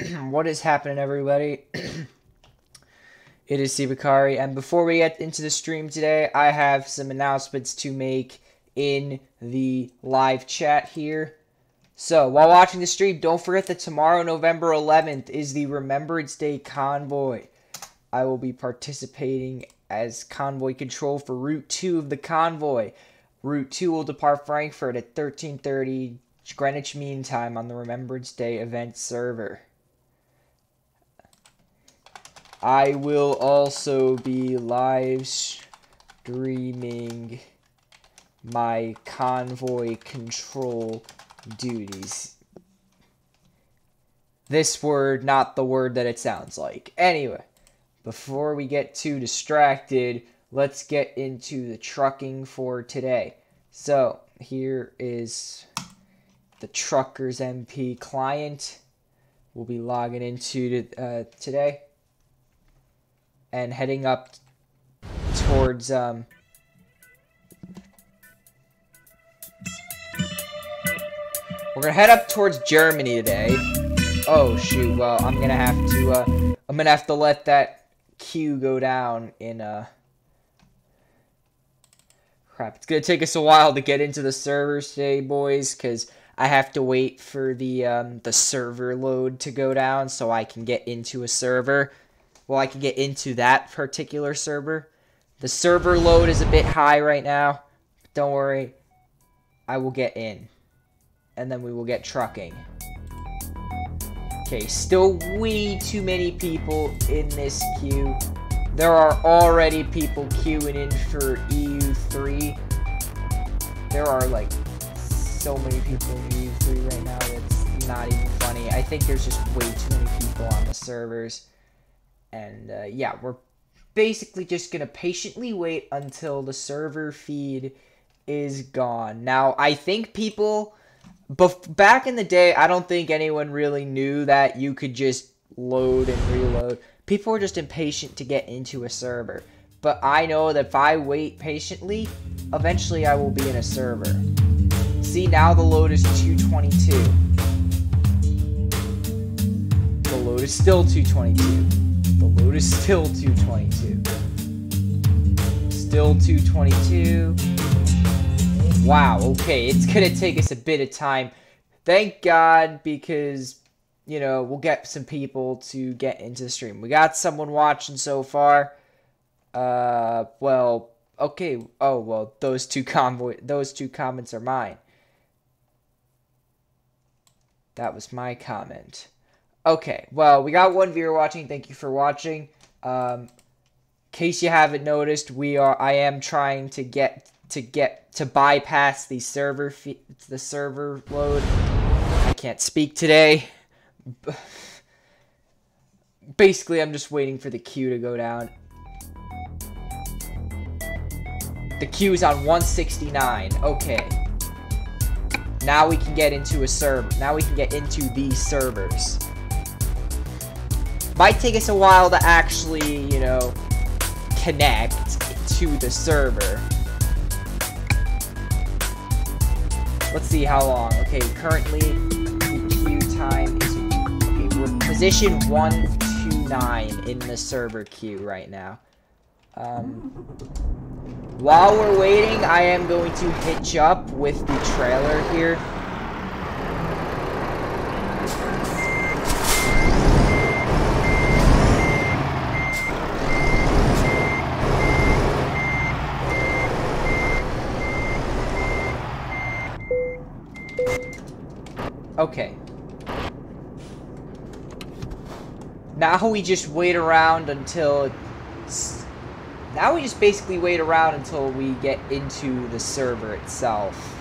What is happening, everybody? It is Sibakari, and before we get into the stream today, I have some announcements to make in the live chat here. So, while watching the stream, don't forget that tomorrow, November 11th, is the Remembrance Day Convoy. I will be participating as convoy control for Route 2 of the convoy. Route 2 will depart Frankfurt at 13:30 Greenwich Mean Time on the Remembrance Day event server. I will also be live streaming my convoy control duties. This word, not the word that it sounds like. Anyway, before we get too distracted, let's get into the trucking for today. So, here is the Truckers MP client. We'll be logging into today and heading up towards we're gonna head up towards Germany today. Oh shoot, well I'm gonna have to let that queue go down in crap. It's gonna take us a while to get into the servers today, boys, because I have to wait for the server load to go down so I can get into a server. Well, I can get into that particular server. The server load is a bit high right now. Don't worry. I will get in. And then we will get trucking. Okay, still way too many people in this queue. There are already people queuing in for EU3. There are, like, so many people in EU3 right now. It's not even funny. I think there's just way too many people on the servers. And, yeah, we're basically just going to patiently wait until the server feed is gone. Now, I think people, back in the day, I don't think anyone really knew that you could just load and reload. People were just impatient to get into a server. But I know that if I wait patiently, eventually I will be in a server. See, now the load is 222. The load is still 222. The load is still 222. Still 222. Wow, okay, it's gonna take us a bit of time. Thank God, because, you know, we'll get some people to get into the stream. We got someone watching so far. Well, okay. Oh, well, those two comments are mine. That was my comment. Okay, well, we got one viewer watching. Thank you for watching. In case you haven't noticed, I am trying to bypass the server load. I can't speak today. Basically, I'm just waiting for the queue to go down. The queue is on 169. Okay. Now we can get into a server. Now we can get into these servers. Might take us a while to actually, you know, connect to the server. Let's see how long. Okay, currently the queue time is, okay, we're position 129 in the server queue right now. While we're waiting, I am going to hitch up with the trailer here. Okay. Now we just wait around until now we just basically wait around until we get into the server itself.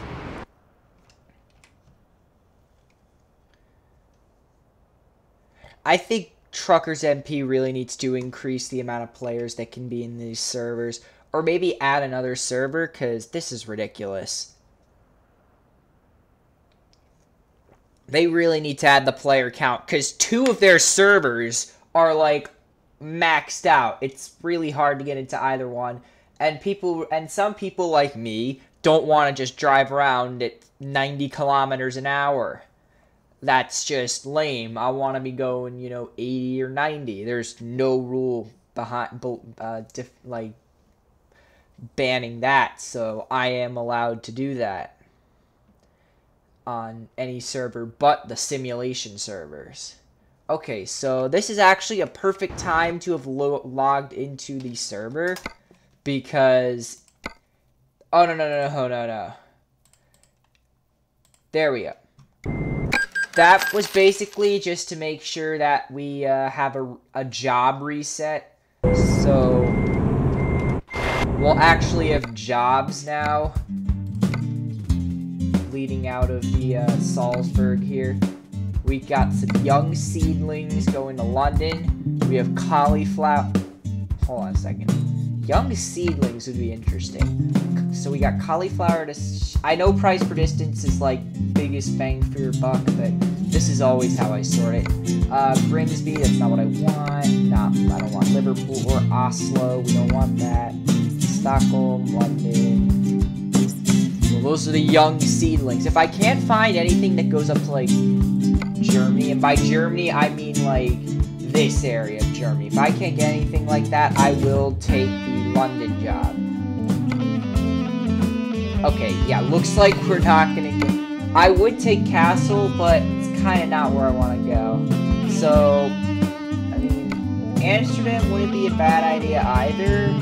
I think Truckers MP really needs to increase the amount of players that can be in these servers, or maybe add another server, because this is ridiculous. They really need to add the player count, because 2 of their servers are, like, maxed out. It's really hard to get into either one. And some people like me don't want to just drive around at 90 kilometers an hour. that's just lame. I want to be going, you know, 80 or 90. There's no rule behind, like, banning that, so I am allowed to do that on any server but the simulation servers. Okay, so this is actually a perfect time to have logged into the server because... Oh, no. There we go. That was basically just to make sure that we have a job reset. So we'll actually have jobs now leading out of the Salzburg here. We got some young seedlings going to London. We have cauliflower. Hold on a second. Young seedlings would be interesting. So we got cauliflower to... I know price per distance is like biggest bang for your buck, but this is always how I sort it. Grimsby, that's not what I want. I don't want Liverpool or Oslo. We don't want that. Stockholm, London. Well, those are the young seedlings. If I can't find anything that goes up to like Germany, and by Germany I mean like this area of Germany. If I can't get anything like that, I will take the London job. Okay, yeah, looks like we're not gonna get... I would take Castle, but it's kind of not where I want to go. So, I mean, Amsterdam wouldn't be a bad idea either.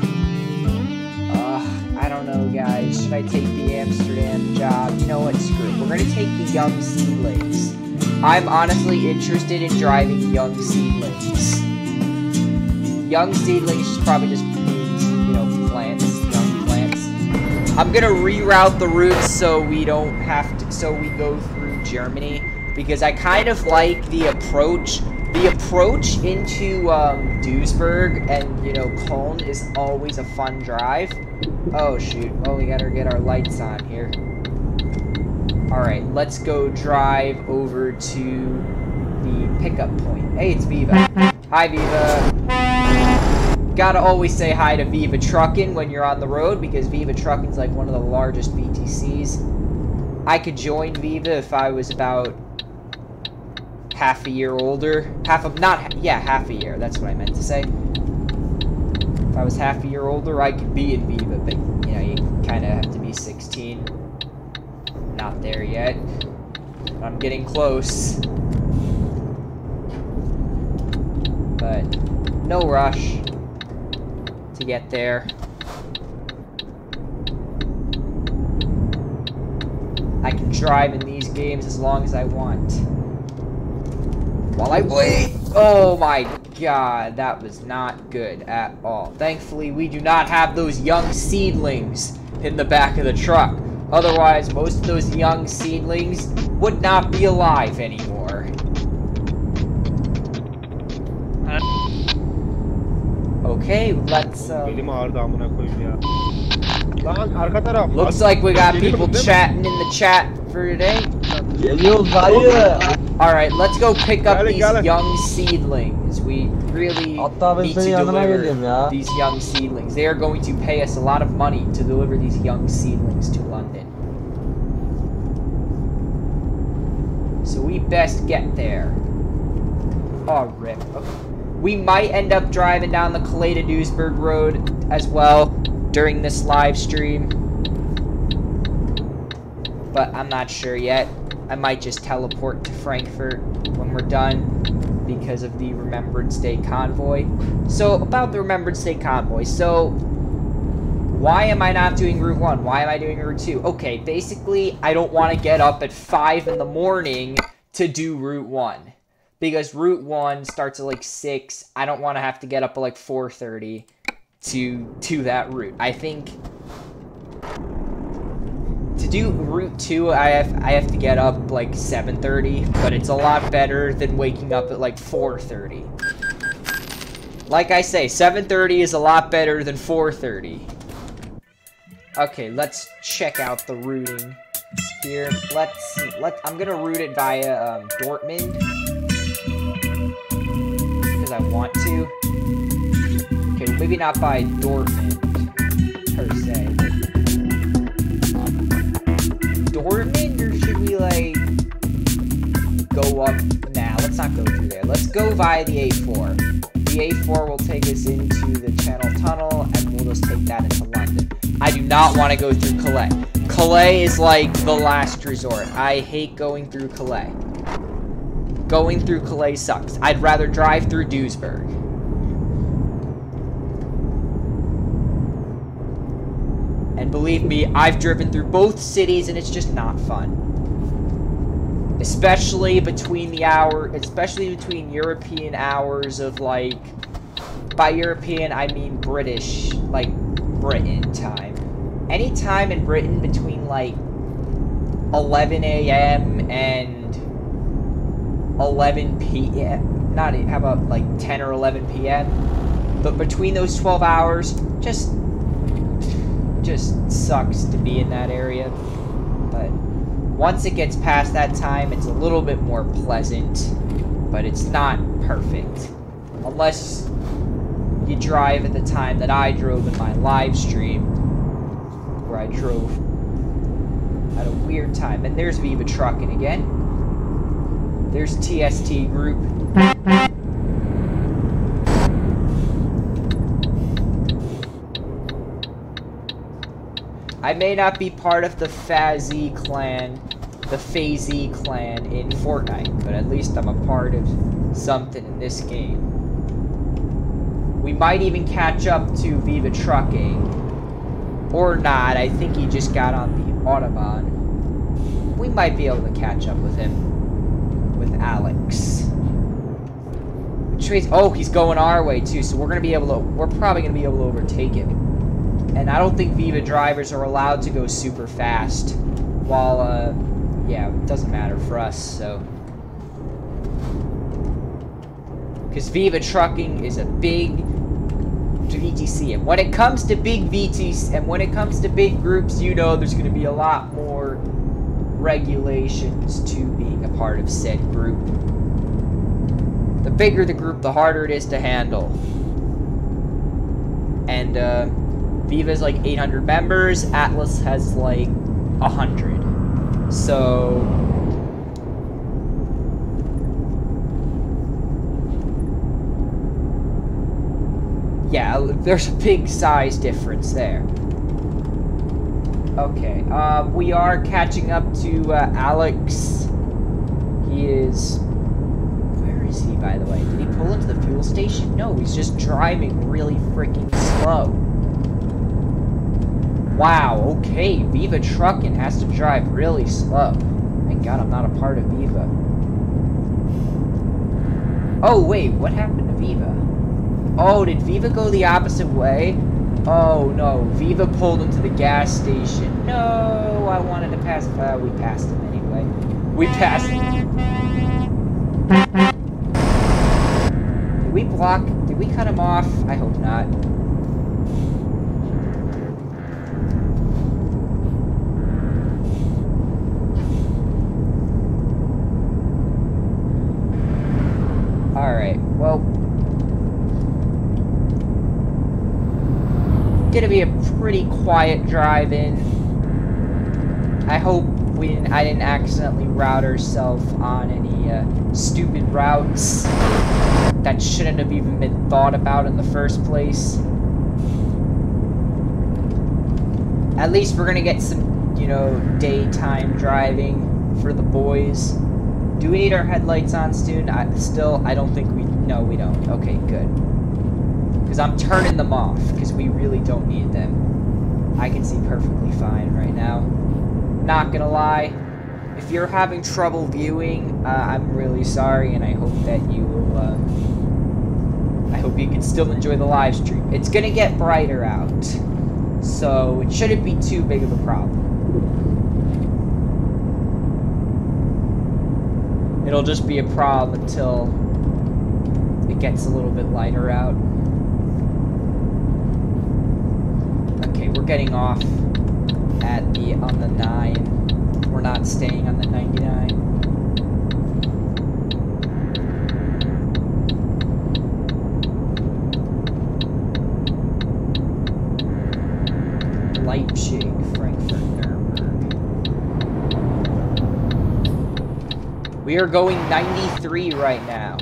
I don't know, guys. Should I take the Amsterdam job? You know what? Screw it. We're gonna take the young seedlings. I'm honestly interested in driving young seedlings. Young seedlings probably just means, you know, plants, young plants. I'm gonna reroute the routes so we don't have to, so we go through Germany, because I kind of like the approach. The approach into Duisburg and, you know, Köln is always a fun drive. Oh shoot, well we gotta get our lights on here. Alright, let's go drive over to the pickup point. Hey, it's Viva. Hi, Viva. Gotta always say hi to Viva Truckin' when you're on the road, because Viva Truckin's like one of the largest BTCs. I could join Viva if I was about half a year older. Half a year, that's what I meant to say. If I was half a year older, I could be in Viva, but, you know, you kind of have to be 16. Not there yet. I'm getting close. But no rush to get there. I can drive in these games as long as I want. While I wait! Oh my god, that was not good at all. Thankfully, we do not have those young seedlings in the back of the truck. Otherwise, most of those young seedlings would not be alive anymore. Okay, let's looks like we got people chatting in the chat for today. Alright, let's go pick up these young seedlings. We really need to deliver these young seedlings. They are going to pay us a lot of money to deliver these young seedlings to London. So we best get there. Oh, rip. Okay. We might end up driving down the Calais to Duisburg road as well during this live stream. But I'm not sure yet. I might just teleport to Frankfurt when we're done because of the Remembrance Day convoy. So, about the Remembrance Day convoy. So, why am I not doing Route 1? Why am I doing Route 2? Okay, basically, I don't want to get up at 5 in the morning to do Route 1. Because Route 1 starts at like 6. I don't want to have to get up at like 4:30 to that route. I think to do Route 2, I have to get up like 7:30, but it's a lot better than waking up at like 4:30. Like I say, 7:30 is a lot better than 4:30. Okay, let's check out the routing here. Let's see. I'm gonna route it via Dortmund because I want to. Okay, well, maybe not by Dortmund per se. Dortmund, or should we like go up. Nah, let's not go through there. Let's go via the A4. The A4 will take us into the Channel Tunnel, and we'll just take that into London. I do not want to go through Calais. Calais is like the last resort. I hate going through Calais. Going through Calais sucks. I'd rather drive through Duisburg. And believe me, I've driven through both cities and it's just not fun. Especially between European hours of like, by European I mean British, like Britain time. Any time in Britain between like 11 a.m. and 11 p.m. Not, how about like 10 or 11 p.m. But between those 12 hours, just sucks to be in that area. But once it gets past that time, it's a little bit more pleasant, but it's not perfect. Unless you drive at the time that I drove in my live stream, where I drove at a weird time. And there's Viva Trucking again. There's TST Group. I may not be part of the Fazzy clan in Fortnite, but at least I'm a part of something in this game. We might even catch up to Viva Trucking. Or not, I think he just got on the Autobahn. We might be able to catch up with him. With Alex. Which means, oh, he's going our way too, so we're probably gonna be able to overtake him. And I don't think Viva drivers are allowed to go super fast. While, yeah, it doesn't matter for us, so. Because Viva Trucking is a big VTC, and when it comes to big VTC, and when it comes to big groups, you know there's going to be a lot more regulations to being a part of said group. The bigger the group, the harder it is to handle. And Viva's like 800 members, Atlas has like 100. So yeah, there's a big size difference there. Okay, we are catching up to Alex. He is... Where is he, by the way? Did he pull into the fuel station? No, he's just driving really freaking slow. Wow, okay, Viva Trucking has to drive really slow. Thank God I'm not a part of Viva. Oh, wait, what happened to Viva? Oh, did Viva go the opposite way? Oh, no. Viva pulled into the gas station. No, I wanted to pass. We passed him anyway. We passed him. Did we block? Did we cut him off? I hope not. Alright, well... Gonna be a pretty quiet drive-in. I hope I didn't accidentally route ourselves on any stupid routes that shouldn't have even been thought about in the first place. At least we're gonna get some, you know, daytime driving for the boys. Do we need our headlights on soon? I don't think we... No, we don't. Okay, good. Because I'm turning them off, because we really don't need them. I can see perfectly fine right now. Not gonna lie, if you're having trouble viewing, I'm really sorry, and I hope that you will, I hope you can still enjoy the live stream. It's gonna get brighter out, so it shouldn't be too big of a problem. It'll just be a problem until it gets a little bit lighter out. Okay, we're getting off on the 9. We're not staying on the 99. Leipzig, Frankfurt, Nuremberg. We We are going 93 right now.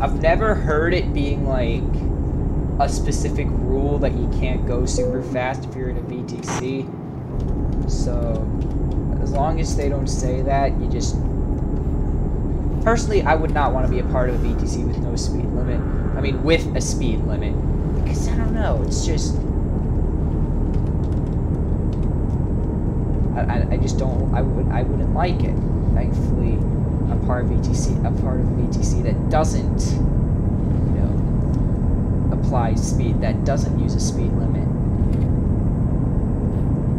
I've never heard it being like a specific rule that you can't go super fast if you're in a VTC. So, as long as they don't say that, you just... Personally, I would not want to be a part of a VTC with no speed limit. I mean, with a speed limit. Because, I don't know, it's just... I just don't... I wouldn't like it. Thankfully, I'm part of VTC. I'm part of a VTC that doesn't, you know, apply speed, that doesn't use a speed limit.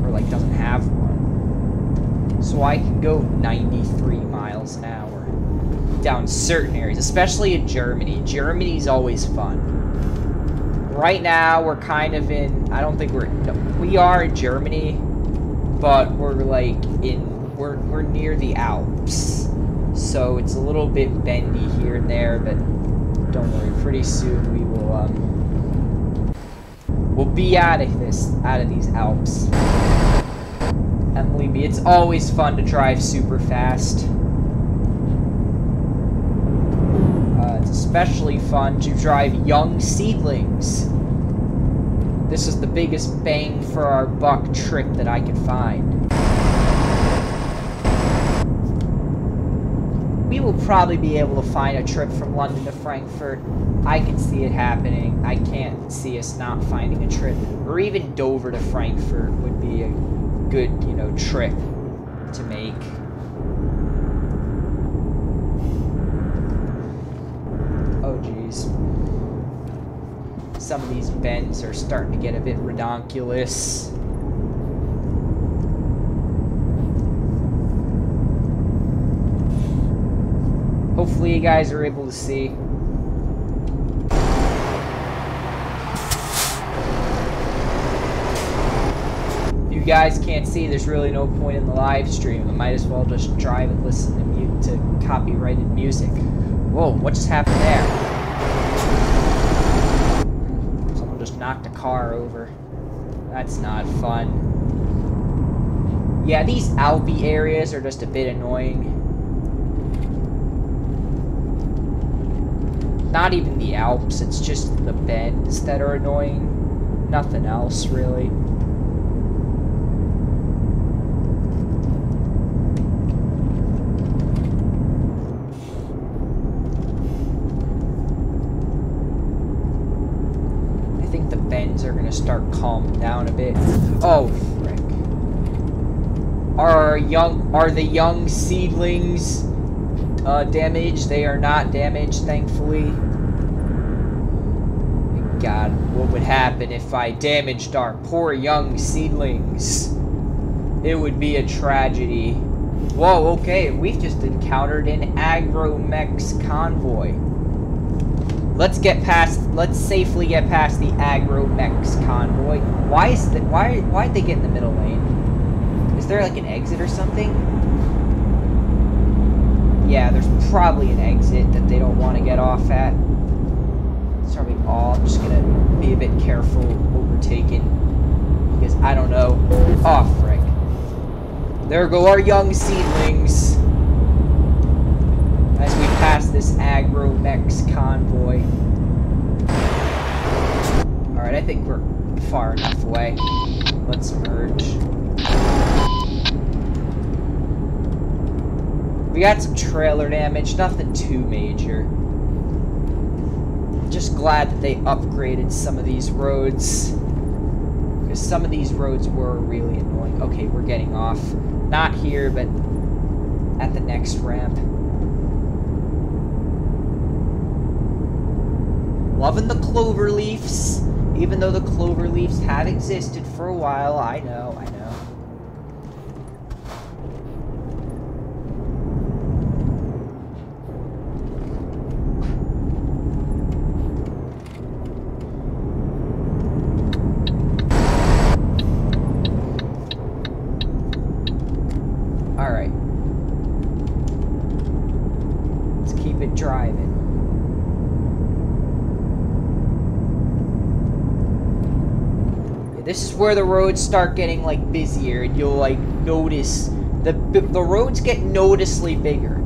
Or, like, doesn't have one. So I can go 93 miles an hour down certain areas, especially in Germany. Germany's always fun. Right now, we're kind of in... I don't think we're... No, we are in Germany, but we're, like, in... We're near the Alps. So it's a little bit bendy here and there, but don't worry. Pretty soon we will, we'll be out of these Alps. And believe me, it's always fun to drive super fast. It's especially fun to drive young seedlings. This is the biggest bang for our buck trick that I could find. We will probably be able to find a trip from London to Frankfurt. I can see it happening. I can't see us not finding a trip. Or even Dover to Frankfurt would be a good, you know, trip to make. Oh, jeez. Some of these bends are starting to get a bit redonkulous. Hopefully you guys are able to see. If you guys can't see, there's really no point in the live stream. I might as well just drive and listen to copyrighted music. Whoa, what just happened there? Someone just knocked a car over. That's not fun. Yeah, these Alpy areas are just a bit annoying. Not even the Alps, it's just the bends that are annoying. Nothing else, really. I think the bends are gonna start calming down a bit. Oh, frick. Are the young seedlings damaged? They are not damaged, thankfully. God, what would happen if I damaged our poor young seedlings? It would be a tragedy. Whoa, okay, we've just encountered an agro-mex convoy. Let's safely get past the agro-mex convoy. Why'd they get in the middle lane? Is there like an exit or something? Yeah, there's probably an exit that they don't want to get off at. Sorry, I'm just gonna be a bit careful overtaking. Because I don't know. Oh, frick. There go our young seedlings. As we pass this agro-mex convoy. Alright, I think we're far enough away. Let's merge. We got some trailer damage, nothing too major. Just glad that they upgraded some of these roads. Because some of these roads were really annoying. Okay, we're getting off. Not here, but at the next ramp. Loving the clover leaves. Even though the clover leaves have existed for a while. I know, I know. Driving. Yeah, this is where the roads start getting like busier, and you'll like notice the roads get noticeably bigger.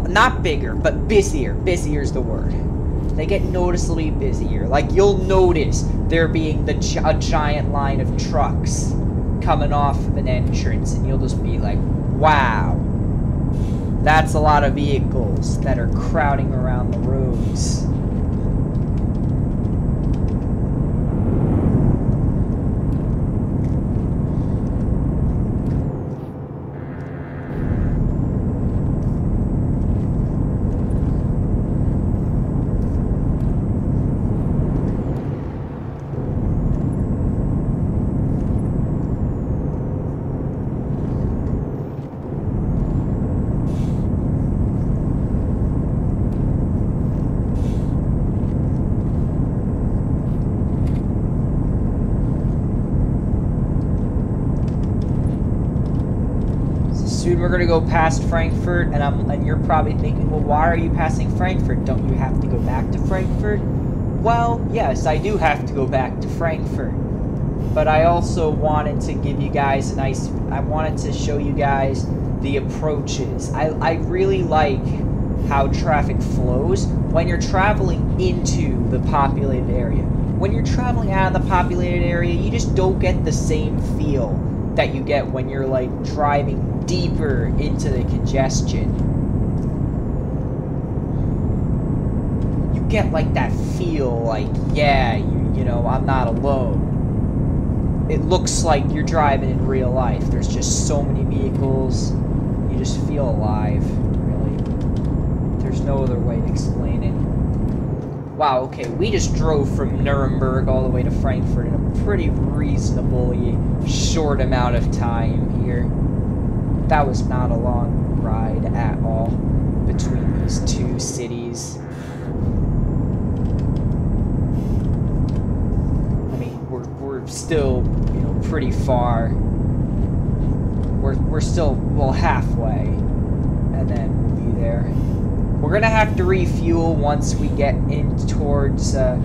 Not bigger, but busier. Busier is the word. They get noticeably busier. Like, you'll notice there being a giant line of trucks coming off of an entrance, and you'll just be like, wow, that's a lot of vehicles that are crowding around the roads. Soon we're gonna go past Frankfurt, and you're probably thinking, well, why are you passing Frankfurt? Don't you have to go back to Frankfurt? Well, yes, I do have to go back to Frankfurt, but I also wanted to give you guys I wanted to show you guys the approaches. I really like how traffic flows when you're traveling into the populated area. When you're traveling out of the populated area, you just don't get the same feel that you get when you're like driving deeper into the congestion. You get like that feel like, yeah, you know, I'm not alone. It looks like you're driving in real life. There's just so many vehicles. You just feel alive, really. There's no other way to explain it. Wow, okay, we just drove from Nuremberg all the way to Frankfurt in a pretty reasonably short amount of time here. That was not a long ride at all between these two cities. I mean, we're still, you know, pretty far. We're still, well, halfway, and then we'll be there. We're gonna have to refuel once we get in towards the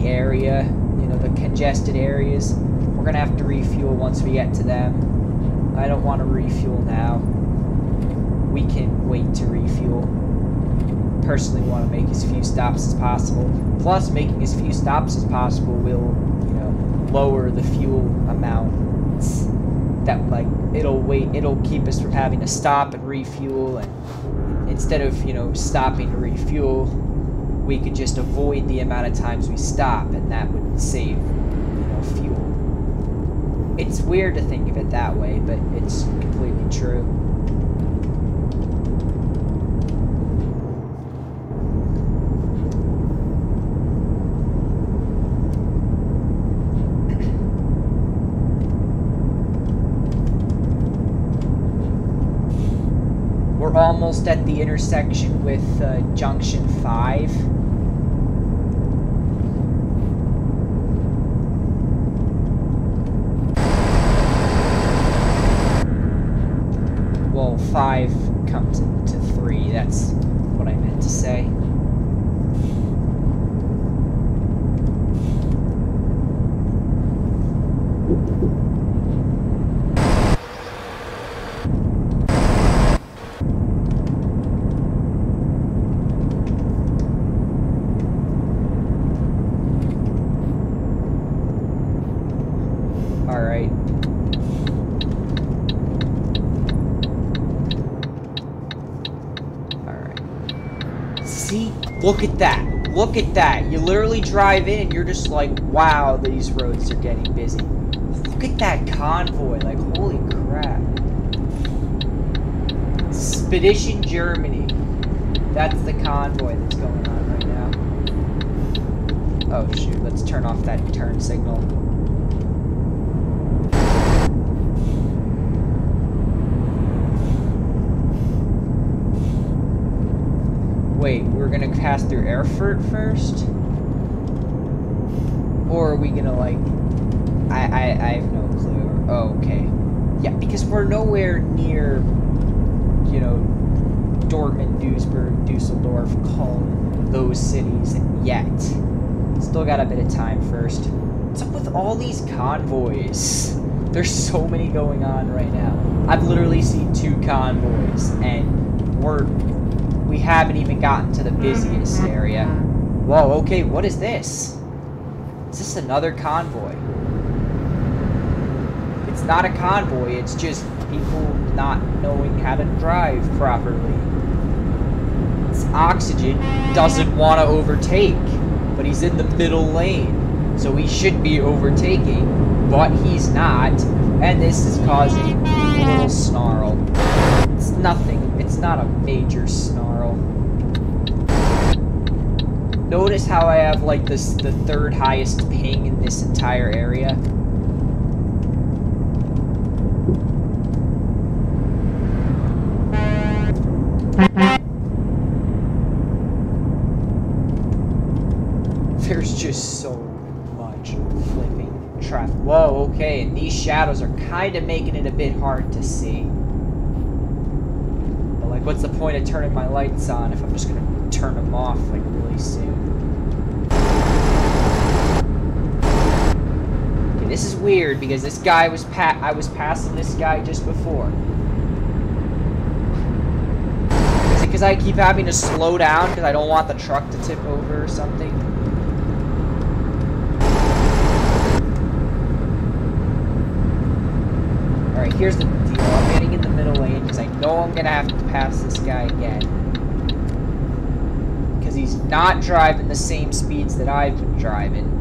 area, you know, the congested areas. We're gonna have to refuel once we get to them. I don't want to refuel now. We can wait to refuel. Personally want to make as few stops as possible. Plus, making as few stops as possible will, you know, lower the fuel amounts. That, like, it'll keep us from having to stop and refuel, and instead of, you know, stopping to refuel, we could just avoid the amount of times we stop, and that would save, you know, fuel. It's weird to think of it that way, but it's completely true. We're almost at the intersection with Junction 5. Well, 5 comes into 3, that's what I meant to say. Alright. See? Look at that. Look at that. You literally drive in and you're just like, wow, these roads are getting busy. Look at that convoy. Like, holy crap. Spedition Germany. That's the convoy that's going on right now. Oh, shoot. Let's turn off that turn signal. Wait, we're gonna pass through Erfurt first? Or are we gonna, like... I have no clue. Oh, okay. Yeah, because we're nowhere near, you know, Dortmund, Duisburg, Dusseldorf, Cologne, those cities yet. Still got a bit of time first. What's up with all these convoys? There's so many going on right now. I've literally seen 2 convoys, and we haven't even gotten to the busiest area. Whoa, okay, what is this? Is this another convoy? It's not a convoy, it's just people not knowing how to drive properly. This Oxygen doesn't want to overtake, but he's in the middle lane, so he should be overtaking, but he's not, and this is causing a little snarl. It's nothing, it's not a major snarl. Notice how I have like the 3rd highest ping in this entire area. There's just so much flipping traffic. Whoa, okay, and these shadows are kind of making it a bit hard to see. But like, what's the point of turning my lights on if I'm just gonna turn them off like really soon? Okay, this is weird because this guy was I was passing this guy just before. Is it because I keep having to slow down because I don't want the truck to tip over or something? Alright, here's the deal. I'm getting in the middle lane because I know I'm gonna have to pass this guy again. Because he's not driving the same speeds that I've been driving.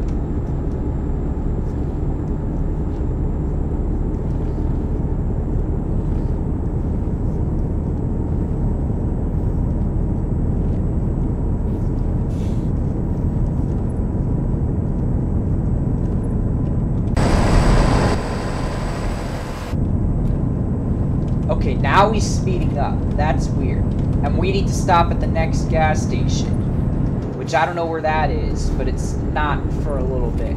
Okay, now he's speeding up. That's weird. And we need to stop at the next gas station. Which I don't know where that is, but it's not for a little bit.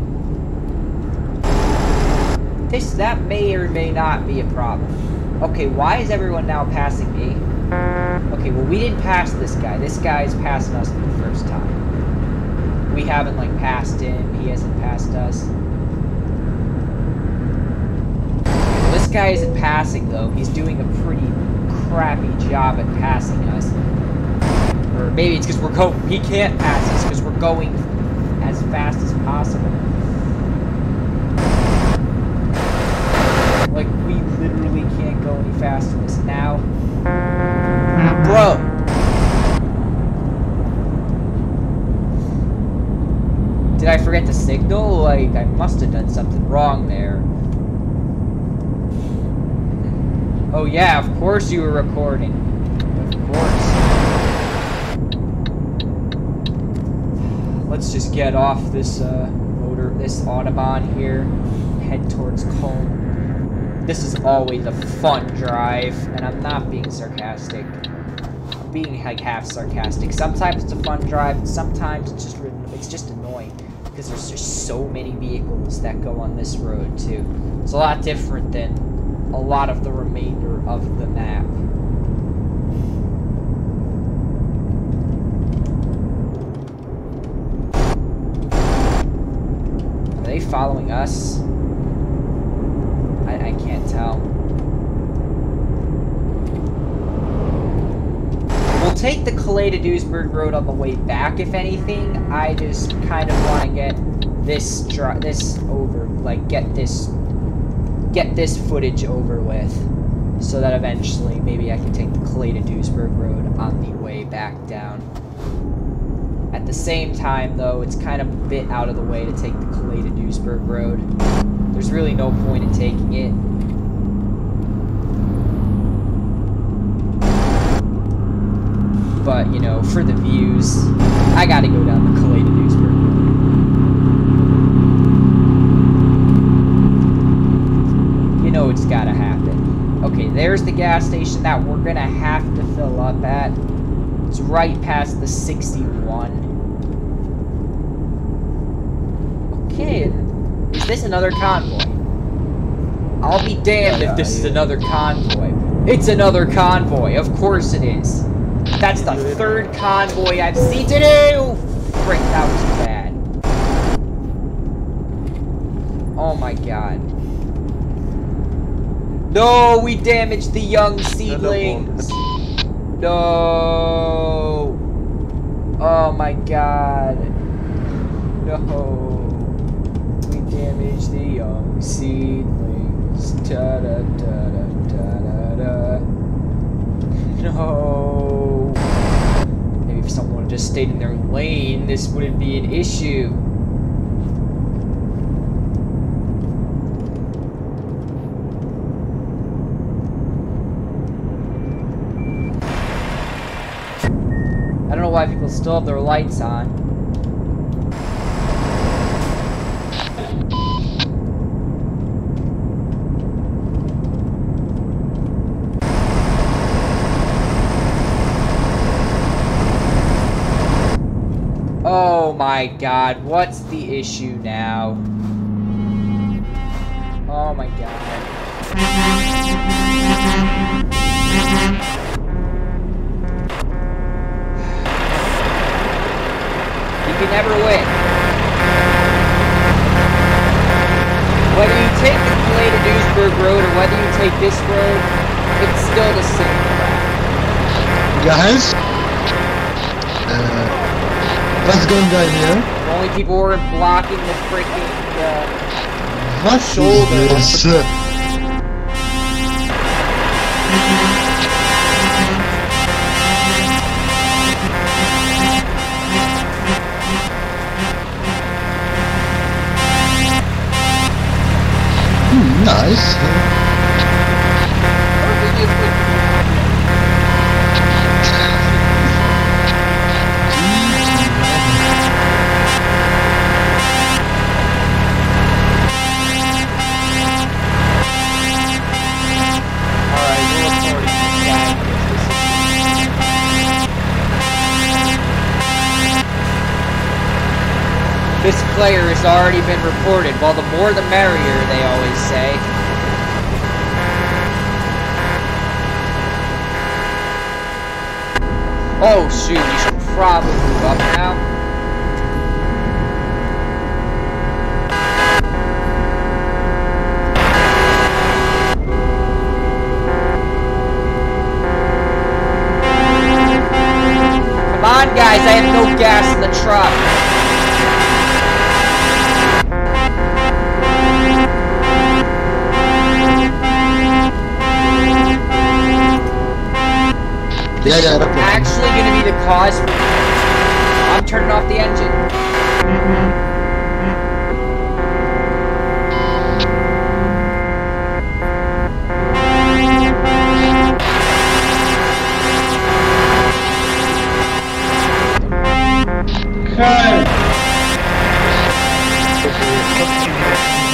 That may or may not be a problem. Okay, why is everyone now passing me? Okay, well we didn't pass this guy. This guy's passing us the first time. We haven't, like, passed him. He hasn't passed us. This guy isn't passing, though. He's doing a pretty crappy job at passing us. Or maybe it's because he can't pass us because we're going as fast as possible. Like, we literally can't go any faster than this now. Bro! Did I forget to signal? Like, I must have done something wrong there. Oh yeah, of course you were recording. Of course. Let's just get off this this Autobahn here. Head towards Cologne. This is always a fun drive, and I'm not being sarcastic. I'm being like half sarcastic. Sometimes it's a fun drive, and sometimes it's just annoying because there's just so many vehicles that go on this road too. It's a lot different than a lot of the remainder of the map. Are they following us? I can't tell. We'll take the Calais to Duisburg road on the way back, if anything. I just kind of want to get this over, like get this footage over with, so that eventually maybe I can take the Calais to Duisburg road on the way back down. At the same time, though, it's kind of a bit out of the way to take the Calais to Duisburg road. There's really no point in taking it. But, you know, for the views, I gotta go down the Calais to Duisburg road. You know it's gotta happen. Okay, there's the gas station that we're gonna have to fill up at. It's right past the 61. Okay, is this another convoy? I'll be damned if this is another convoy. It's another convoy, of course it is. That's the third convoy I've seen today! Frick, that was bad. Oh my god. No, we damaged the young seedlings. No. Oh my god. No. We damaged the young seedlings. Da da da da da da da. No. Maybe if someone just stayed in their lane, this wouldn't be an issue. I don't know why people still have their lights on. Oh my god, what's the issue now? Oh my god. You can never win. Whether you take the Calais to Duisburg road or whether you take this road, it's still the same crap. Guys? What's going on here? The only people who are blocking the freaking what shoulder. Is this? Nice. This player has already been reported. Well, the more the merrier, they always say. Oh shoot, you should probably move up now. Come on guys, I have no gas in the truck. This is actually going to be the cause for... I'm turning off the engine.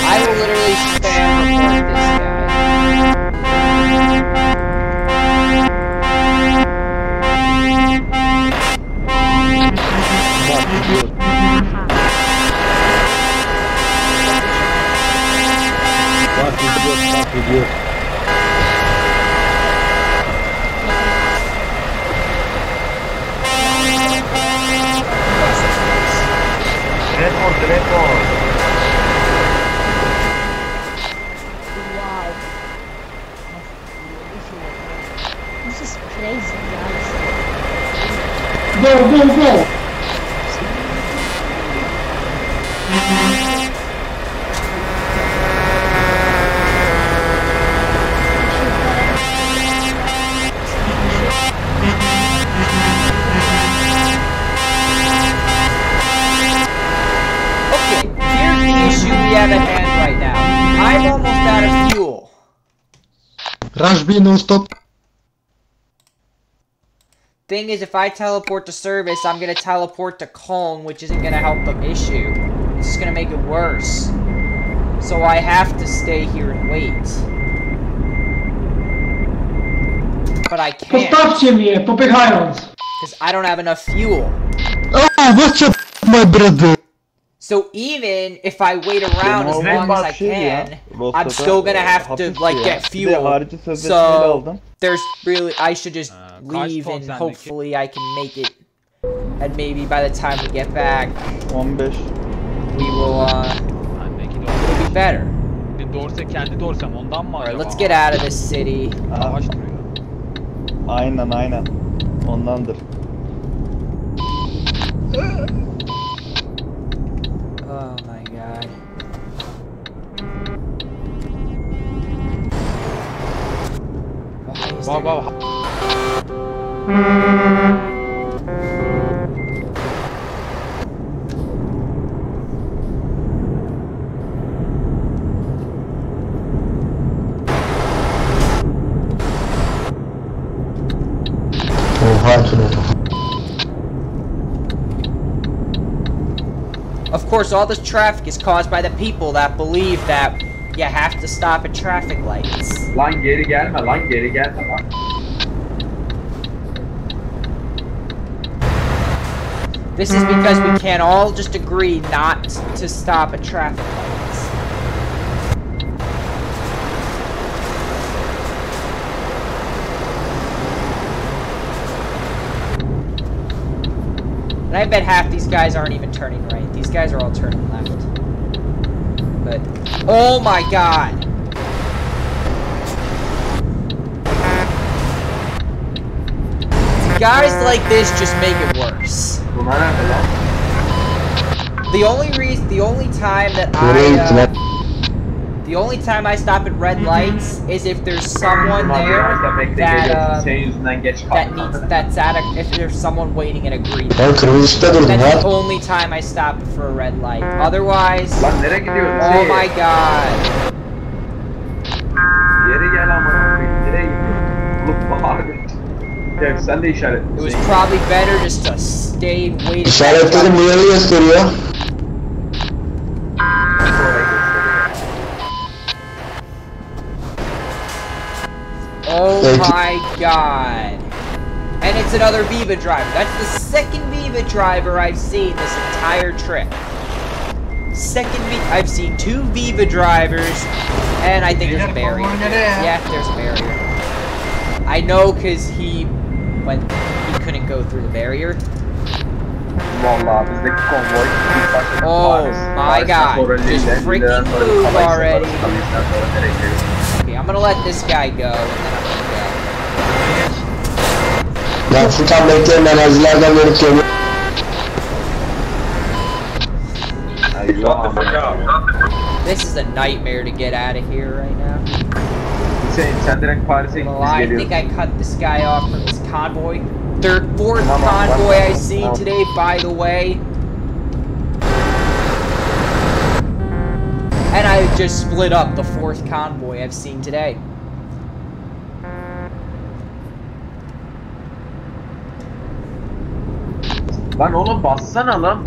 I will literally spam report this guy. Wow. This is crazy, guys. Go, go, go! At hand right now. I'm almost out of fuel. Rush B non-stop. Thing is, if I teleport to service, I'm gonna teleport to Cologne, which isn't gonna help the issue. It's just gonna make it worse. So I have to stay here and wait. But I can't. Postawcie mnie, popychając! Because I don't have enough fuel. Oh, what's up, my brother? So even if I wait around as long as I can, I'm still gonna have to like get fuel. So there's really, I should just leave and hopefully I can make it. And maybe by the time we get back, we will it'll be better. Bir dorse kendi dorsem ondan mı Alright, acaba? let's get out of this city. Yavaş duruyor. Aynen. Ondandır. Oh my god. Why is there... Bak. Oha Tuna. Of course, all this traffic is caused by the people that believe that you have to stop at traffic lights. Lan geri gelme lan. This is because we can't all just agree not to stop at traffic lights. And I bet half these guys aren't even turning right. These guys are all turning left. But, oh my god! Guys like this just make it worse. The only time that the only time I stop at red lights is if there's someone there if there's someone waiting at a green light. That's the only time I stop for a red light. Otherwise, oh my god. It was probably better just to stay and wait. İşaretlerim niye gösteriyor? Oh my god. And it's another Viva driver. That's the second Viva driver I've seen this entire trip. I've seen 2 Viva drivers, and I think there's a barrier. Yeah, there's a barrier. I know because he couldn't go through the barrier. Oh my god. Just freaking move already. Okay, I'm gonna let this guy go, and then I'm gonna go. Ben Furkan bekleyin, ben hazilerden verip geliyorum. This is a nightmare to get out of here right now. Sen direkt Paris'e git, biz I geliyoruz. think I cut this guy off from his convoy. Fourth convoy I seen today, by the way. And I just split up the 4th convoy I've seen today. Lan oğlum bassana lan.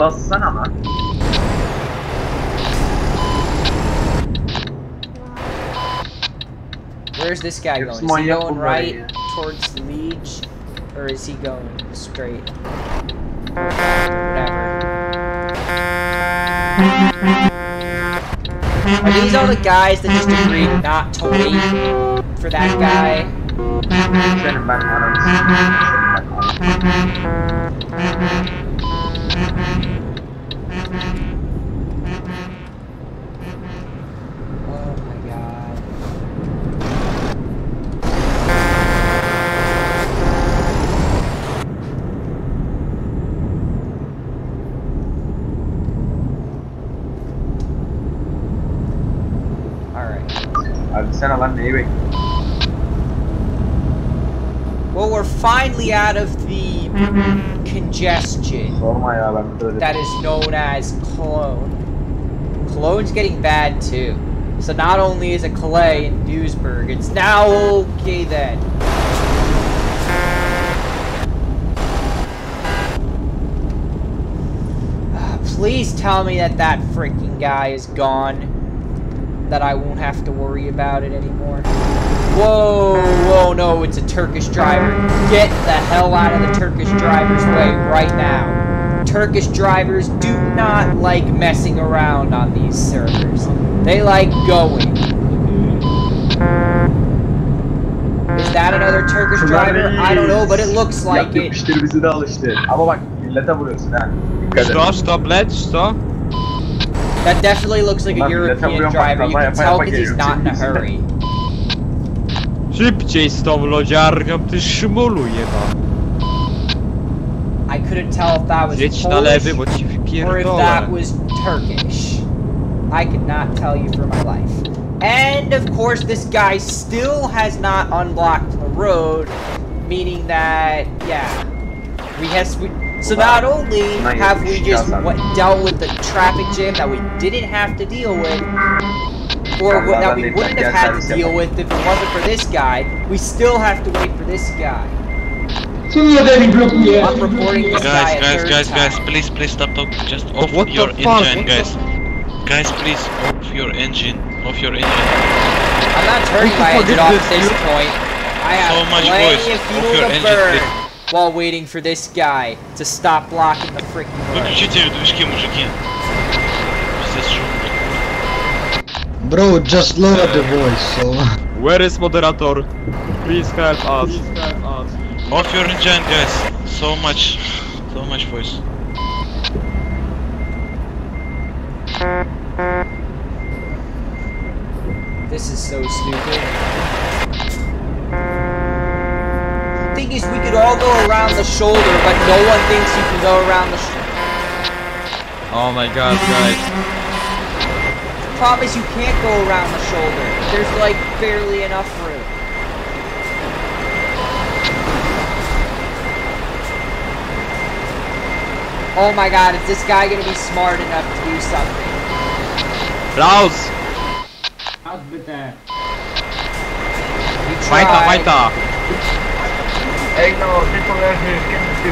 Where's this guy going? Is he going right towards Liege? Or is he going straight? Whatever. Are these all the guys that just agreed not to wait for that guy? Senin ben Oh my god. Abi sen alan neyi bekliyorsun? Well, we're finally out of the congestion Sorma ya ben böyle. that is known as Cologne. Cologne's getting bad too. So not only is it Calais and Duisburg, it's now okay then. Please tell me that that freaking guy is gone. That I won't have to worry about it anymore. Whoa, no, it's a Turkish driver. Get the hell out of the Turkish driver's way right now. Turkish drivers do not like messing around on these servers. They like going. Is that another Turkish driver? I don't know, but it looks like it. Yapıştır bizi de al işte. Ama bak millete vuruyorsun ha. Dikkat et. Stop, let's stop. That definitely looks like a European driver. You can tell because he's not in a hurry. Szybciej z tą lodziarką, ty szmulu jeba. I couldn't tell if that was Jedź na Polish lewy, bo ci or if wpierdolę. that was Turkish. I could not tell you for my life. And of course, this guy still has not unblocked the road, meaning that, yeah, so not only have we just dealt with the traffic jam that we didn't have to deal with, or that we wouldn't have had to deal with if it wasn't for this guy, we still have to wait for this guy. I'm reporting this guy a third time. Guys, please stop talking. Just off What your the fuck? engine, guys. Guys, please off your engine. Off your engine. I'm not turning my engine off at this point. I have So much plenty voice. of fuel Off your to engine, burn please. while waiting for this guy to stop blocking the freaking road. Выключите движки, мужики. Пиздец шум. Bro, just lower the voice, so... Where is moderator? Please help us. Off your engine, guys. So much voice. This is so stupid. Thing is, we could all go around the shoulder, but no one thinks you can go around the Oh my god, guys. The problem is you can't go around the shoulder. There's like barely enough room. Oh my god, is this guy gonna be smart enough to do something? Raus! Majta!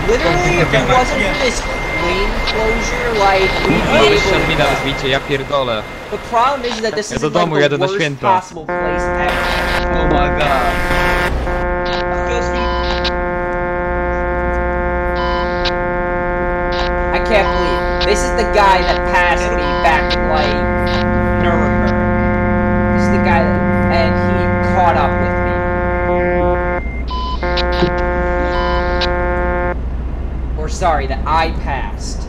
Literally, if it wasn't for this lane closure, like, we'd be able to go. Zbicie, ja pierdolę. The problem is that this Ja is do like domu the jadę na worst święta. possible place ever. Oh my god. I can't believe it. This is the guy that passed me back in, like, Nuremberg. This is the guy that, and he caught up with me. Or sorry, that I passed.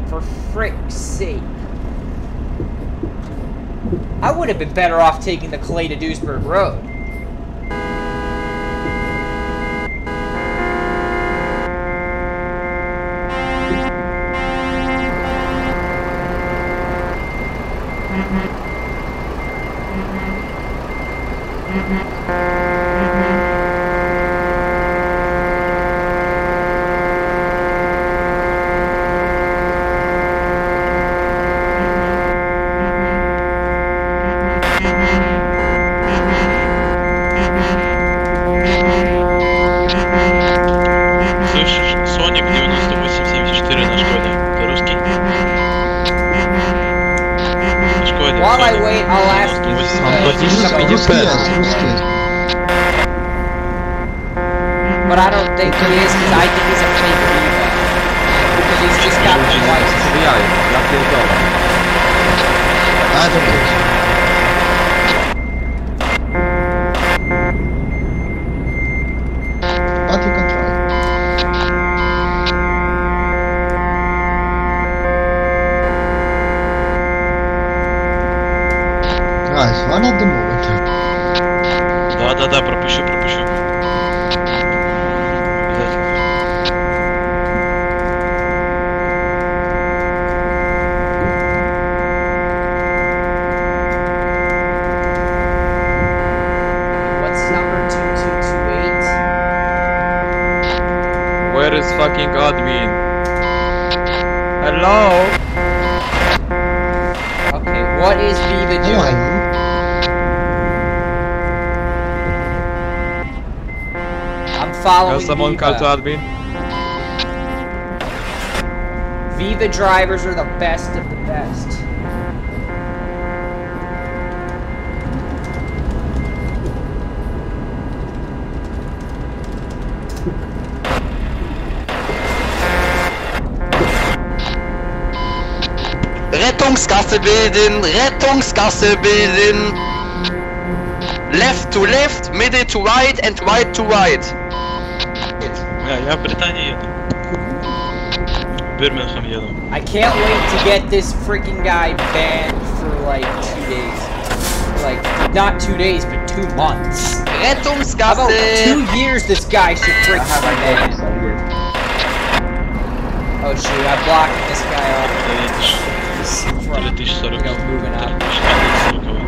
For frick's sake. I would have been better off taking the Calais to Duisburg Road. Слышишь, Соник 9874 на Шкоде. Ты русский? На Шкоде. While I Соник wait, I'll ask you. 9874. Русский. But I don't think he is, because I think he's a fake diva. Because he's just got the lights. Zbijaj, ja pierdolę. I don't think so. But you can try. Guys, one at the moment. Да, пропущу. Обязательно. What's number 2228? Where is fucking admin? Hello? Okay, what is Viva Hello, doing? hello. I'm following Can someone call to Viva. admin? Viva drivers are the best of the best. Rettungsgasse bilden, Rettungsgasse bilden. Left to left, middle to right and right to right. Я в Британии еду. Birmingham jadą. I can't wait to get this freaking guy banned for like 2 days. Like, not 2 days, but 2 months. How about Rettungsgasse! 2 years this guy should freaking Aha be ben banned. geldim. Oh shoot, I blocked this guy off. Lecisz, From, lecisz 40. you know, moving up. Lecisz 40.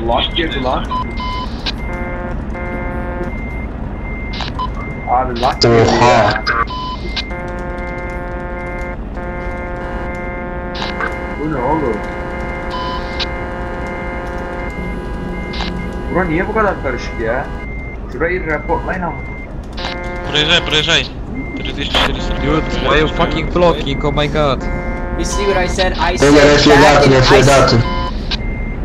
Lock girdi lan. Abi lock girdi ya. Bu ne oğlum? Bura niye bu kadar karışık ya? Şurayı raporlayın ama. Проезжай, проезжай. 3400. Dude, why are you fucking blocking? Oh my god. You see what I said? I Dobra, said back in, refregaty.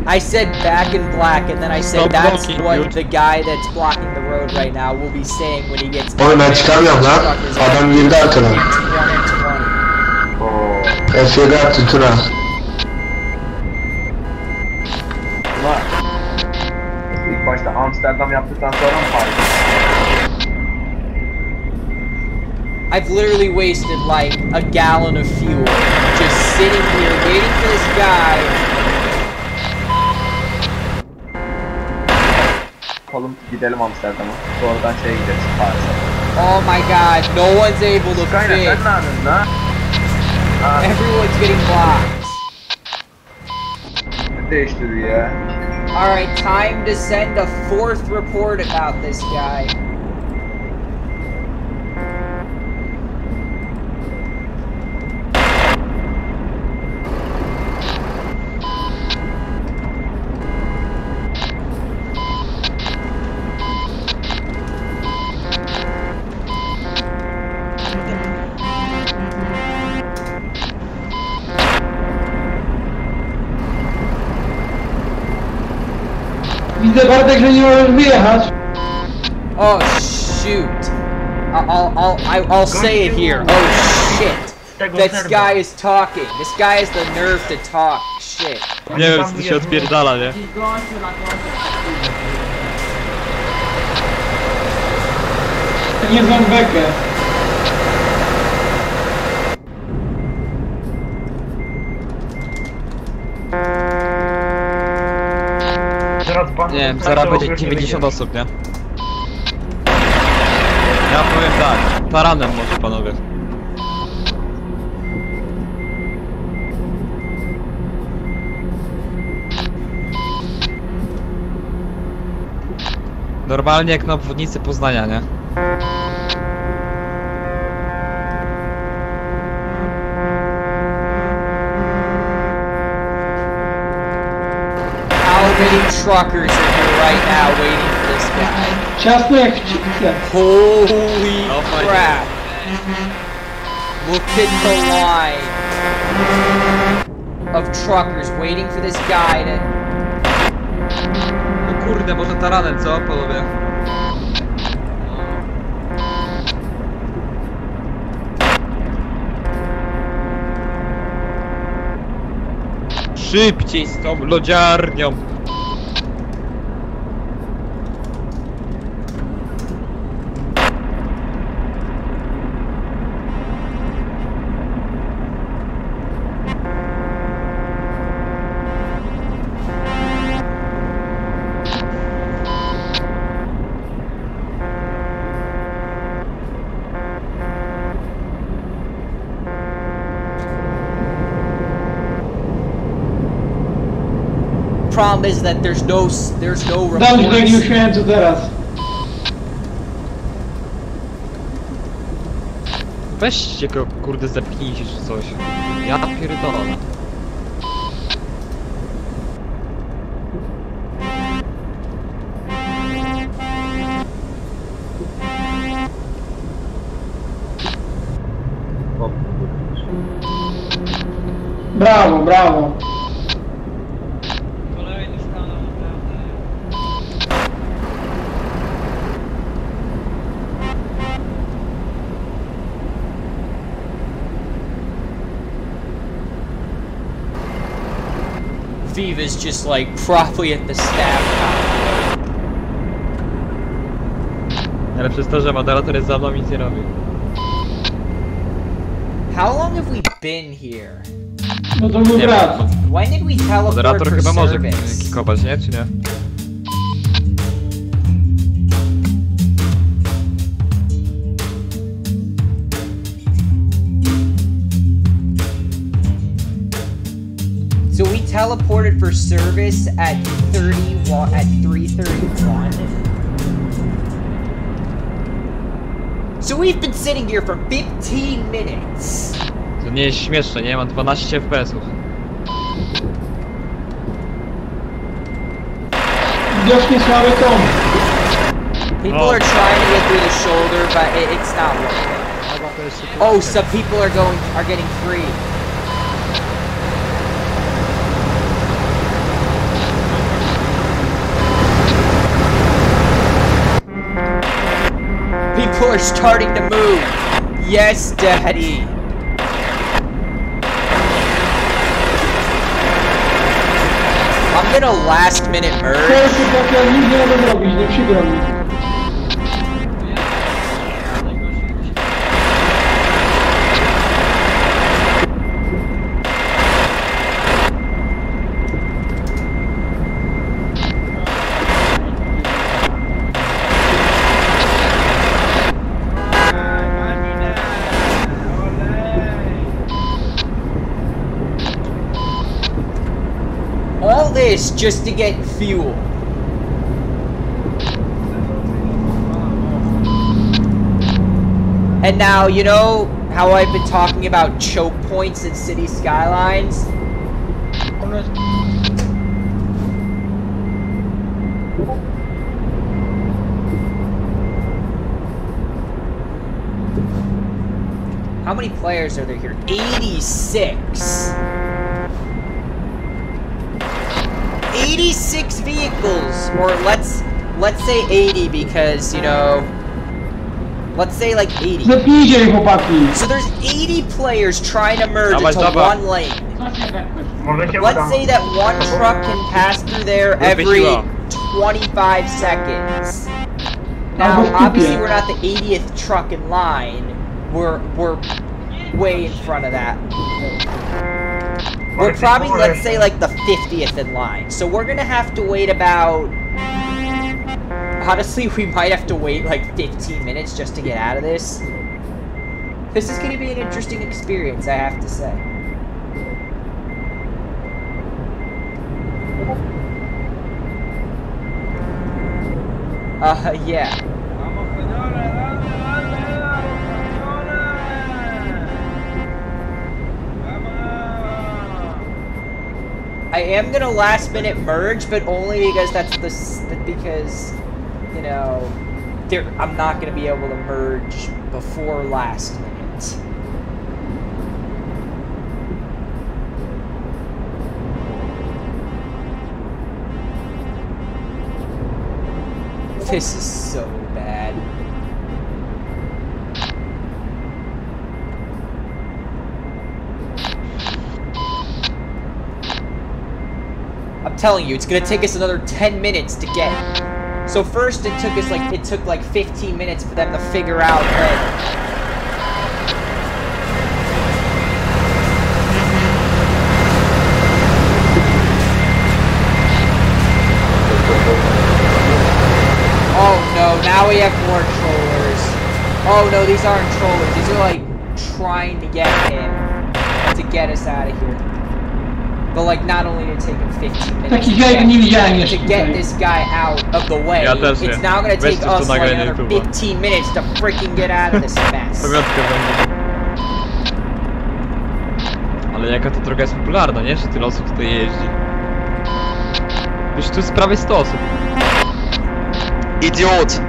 I said back in black, and then I said Stop that's blocking, what dude. the guy that's blocking the road right now will be saying when he gets Oğlum ben çıkamıyorum lan. Adam girdi arkana. Oo. Refregaty tura. Ulan. İlk başta Amsterdam yaptıktan sonra mı Paris? I've literally wasted like a gallon of fuel just sitting here waiting for this guy. Yapalım gidelim Amsterdam'a. Sonradan şeye gideriz Paris'e. Oh my god, no one's able to Kaynak fit. sen ne yapıyorsun lan? Ha, Everyone's getting blocked. ne değiştiriyor ya? Alright, time to send a 4th report about this guy. Widzę Bartek, że nie możesz wyjechać. Oh shoot. I'll say it here. Oh shit. This guy is talking. This guy has the nerve to talk. Shit. Nie wiem, co tu się odpierdala, nie? Nie znam bekę. Nie wiem, zaraz będzie 90 osób, nie? Ja powiem tak, taranem może panowie. Normalnie jak na obwodnicy Poznania, nie? How many truckers are here right now waiting for this guy? Ciasno jak chipsy. Holy Oh my crap. Look at the line of truckers waiting for this guy to... No kurde, może taranem, co panowie? Szybciej z tą lodziarnią! Problem is that there's no Dam ci tak reports. nie uśmiałem co teraz. Weźcie go, kurde, zepchnijcie czy coś. Ja pierdolę. Brawo, brawo. Viva's just like probably at the staff counter. Ale przez to, że moderator jest za mną, nic nie robi. How long have we been here? No to mój Nie brat. When did we teleport Moderator for chyba może service? kikować, nie? Czy nie? So we teleported for service at 3:31. So we've been sitting here for 15 minutes. To nie jest śmieszne, nie? Mam 12 FPS-ów. Widocznie słaby kom. People are trying to get through the shoulder, but it's not working. Oh, some people are getting free. People are starting to move. Yes, Daddy. I'm gonna last minute merge. Polscy takie nic nie mogą zrobić, nie przykro mi. All this just to get fuel. And now, you know how I've been talking about choke points in city skylines? How many players are there here? 86! 86 vehicles! Or let's say 80 because, you know... Let's say like 80. Zapijcie chłopaki. So there's 80 players trying to merge Dawaj, into dawaj. one lane. Let's say that one truck can pass through there every 25 seconds. Now, obviously we're not the 80th truck in line. We're way in front of that. We're probably, let's say, like the 50th in line. So we're gonna have to wait about... Honestly, we might have to wait like 15 minutes just to get out of this. This is gonna be an interesting experience, I have to say. Yeah. I am gonna last minute merge, but only because because, you know, I'm not gonna be able to merge before last minute. This is so bad. I'm telling you, it's gonna take us another 10 minutes to get. So first it took like 15 minutes for them to figure out that. Oh no, now we have more trollers. Oh no, these aren't trollers. These are like trying to get him to get us out of here. But like not only to take him 15 minutes to get this guy out of the way, it's now gonna take us like another 15 minutes to freaking get out of this mess. Ale jaka to droga jest popularna, nie? Że tyle osób tutaj jeździ. Już tu jest prawie 100 osób. Idiot!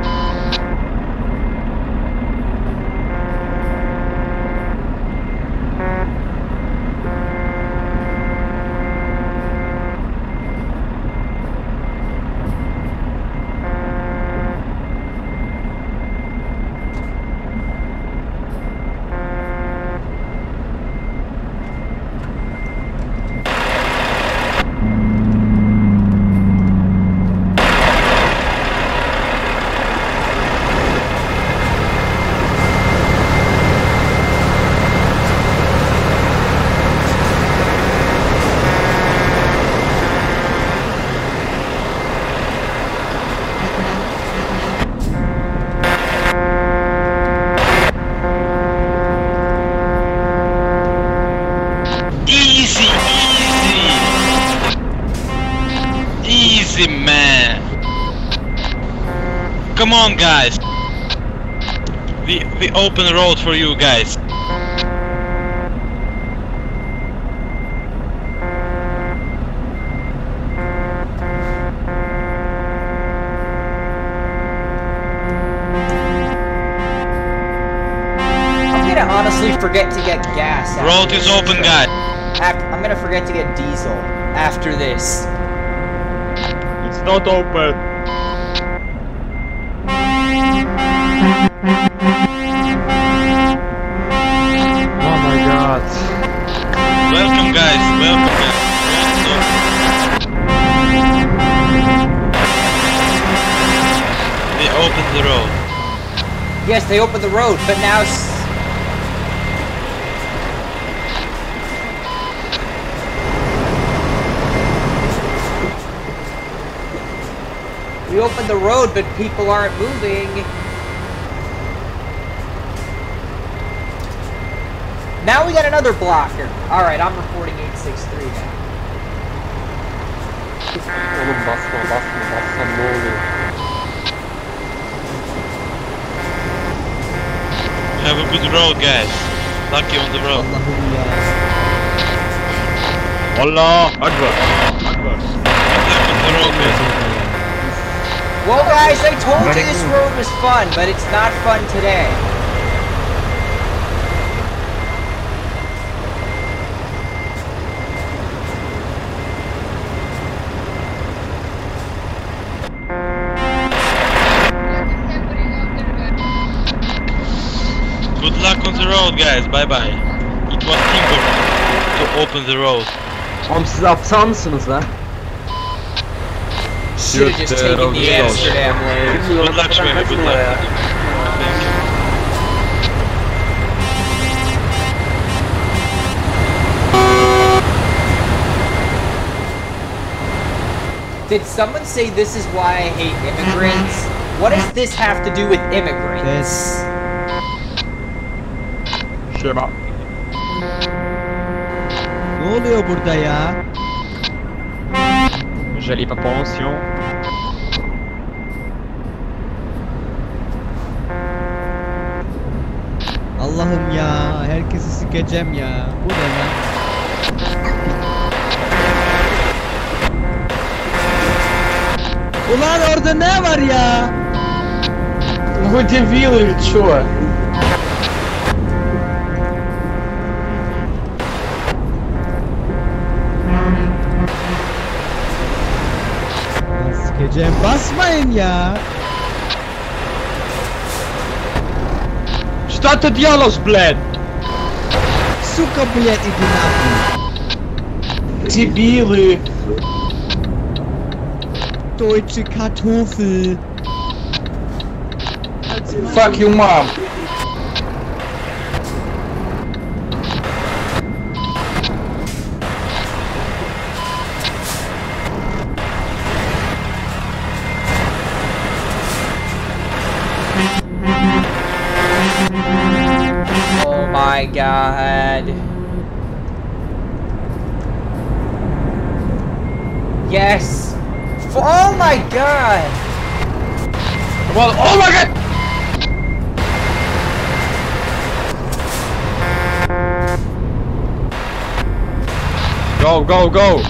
come on, guys. We open the road for you guys. I'm gonna honestly forget to get gas. Road is open, guys. I'm gonna forget to get diesel after this. It's not open. Oh my god. Welcome, guys. Welcome, guys. They opened the road. Yes, they opened the road, but now. We opened the road, but people aren't moving. Now we got another blocker. Alright, I'm reporting 863 now. Have a good road, guys. Lucky on the road. Allah Akbar. Akbar. Lucky on the road, guys. Well, guys, I told you this road was fun, but it's not fun today. Good luck on the road, guys. Bye bye. It was teamwork to open the road. Oğlum siz aptal mısınız lan? Should have just taken the Amsterdam way. Good luck, Shway. Good luck. Thank you. Did someone say this is why I hate immigrants? What does this have to do with immigrants? Şema. Ne oluyor burada ya? J'allais pas pension. Allah'ım ya, herkesi sikeceğim ya. Bu ne lan? Ulan orada ne var ya? Вы дебилы или чё? Sikeceğim, basmayın ya. Что ты делаешь, блядь? Сука, блядь, иди нахуй. Дебилы. Deutsche Kartoffel. Fuck you, mom. Oh my god. Yes! Oh my god! Well, oh my god! Go, go, go!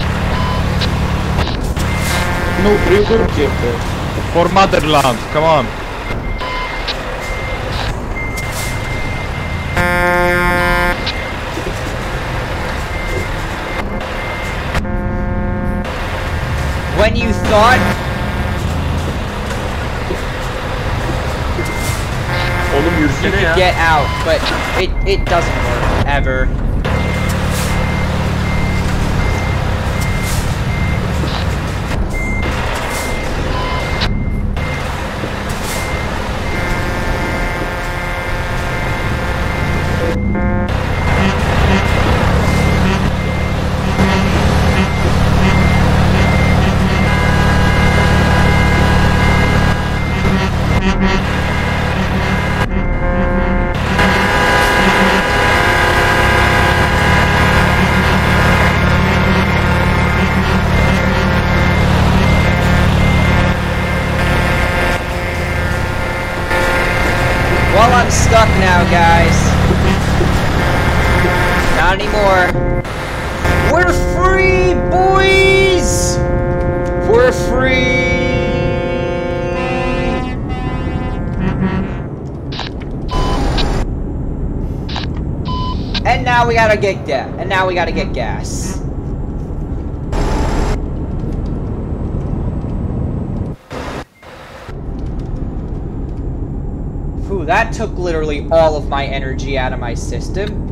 Ну, придурки. For motherland, come on! When you thought Oğlum you yürüsene could ya. get out, but it doesn't work, ever. stuck now, guys. Not anymore. We're free, boys! We're free! And now we gotta get gas. And now we gotta get gas. Ooh, that took literally all of my energy out of my system.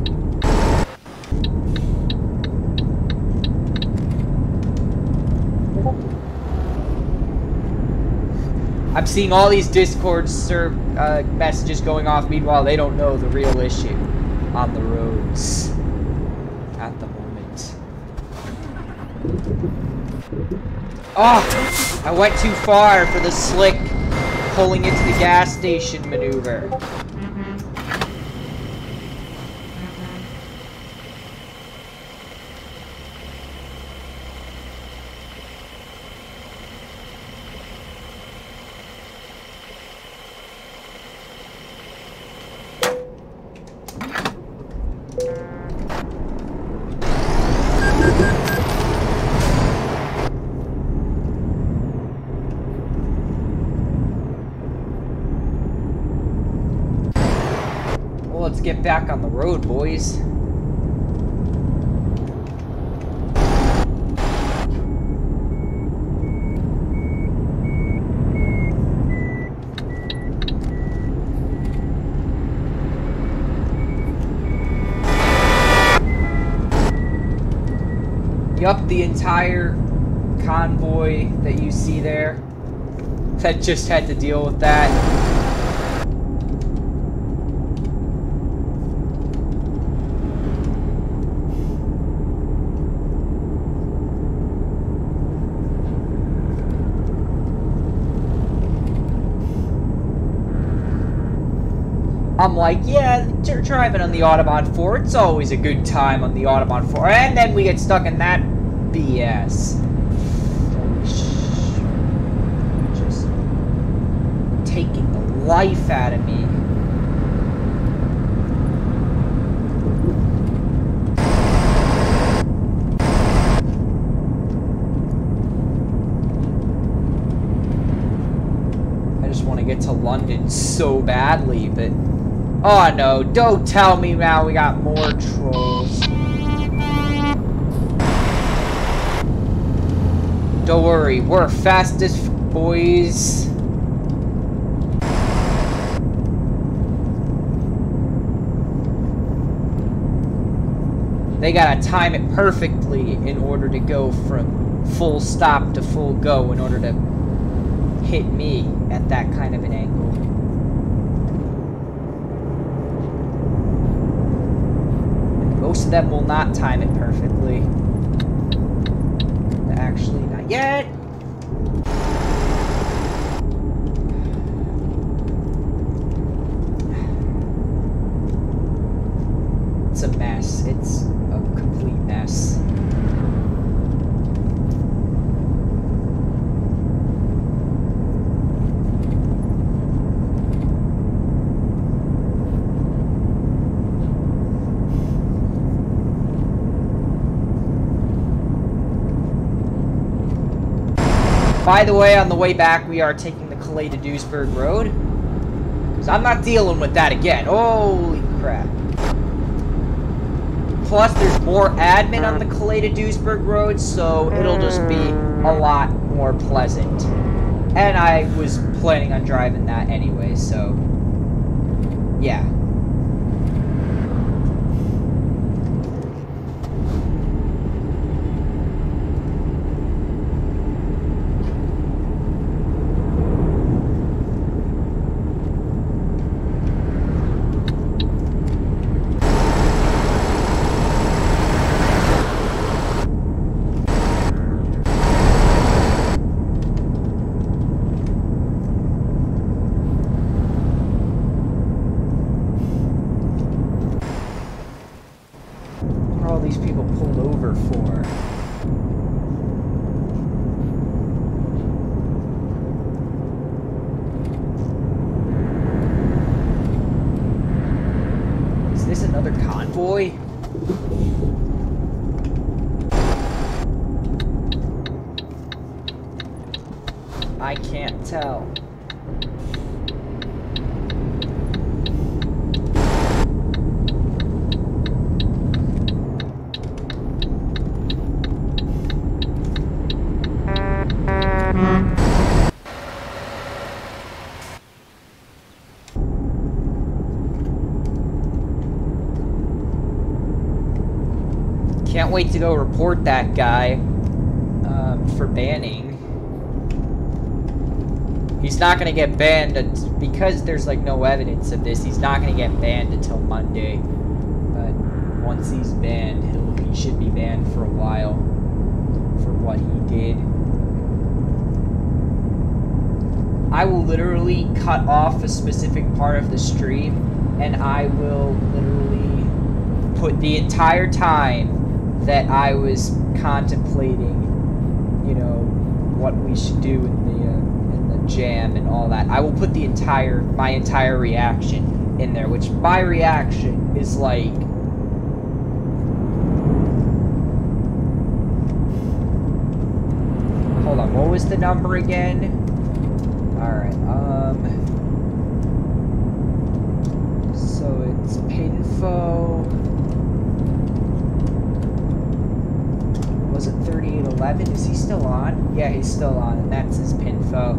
I'm seeing all these Discord messages going off. Meanwhile, they don't know the real issue on the roads at the moment. Oh, I went too far for the slick pulling into the gas station maneuver. Let's get back on the road, boys. Yup, the entire convoy that you see there, that just had to deal with that. I'm like, yeah, driving on the Autobahn 4, it's always a good time on the Autobahn 4. And then we get stuck in that BS. Just taking the life out of me. I just want to get to London so badly, but... Oh no, don't tell me now we got more trolls. Don't worry, we're fastest boys. They gotta time it perfectly in order to go from full stop to full go in order to hit me at that kind of an angle. Most of them will not time it perfectly. Actually, not yet. It's a mess. It's a complete mess. By the way, on the way back, we are taking the Calais to Duisburg Road. Because I'm not dealing with that again. Holy crap. Plus, there's more admin on the Calais to Duisburg Road, so it'll just be a lot more pleasant. And I was planning on driving that anyway, so... yeah. These people pulled over for. another convoy? I can't tell. Can't wait to go report that guy for banning. He's not gonna get banned because there's like no evidence of this. He's not gonna get banned until Monday. But once he's banned, he should be banned for a while for what he did. I will literally cut off a specific part of the stream, and I will literally put the entire time that I was contemplating, you know, what we should do in the jam and all that. I will put my entire reaction in there, which my reaction is like hold on, what was the number again? Alright, so it's Pinfo. Was it 3811? Is he still on? Yeah, he's still on, and that's his Pinfo.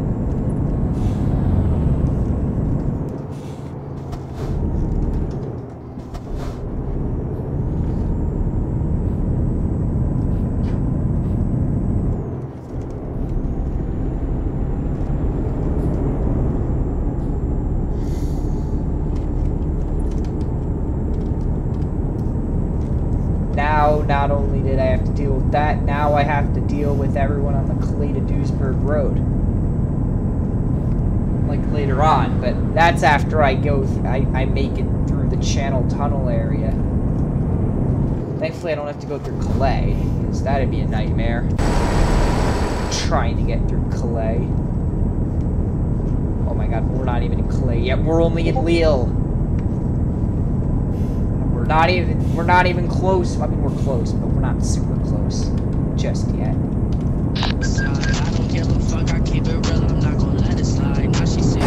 Now, not only did I have to deal with that, now I have to deal with everyone on the Calais to Duisburg Road. Like later on, but that's after I I make it through the Channel Tunnel area. Thankfully, I don't have to go through Calais, because that'd be a nightmare. Trying to get through Calais. Oh my god, we're not even in Calais yet. We're only in Lille. We're not even close. I mean, we're close, but we're not super close just yet. I don't give a fuck, I keep it real, I'm not gonna let it slide. Now she said,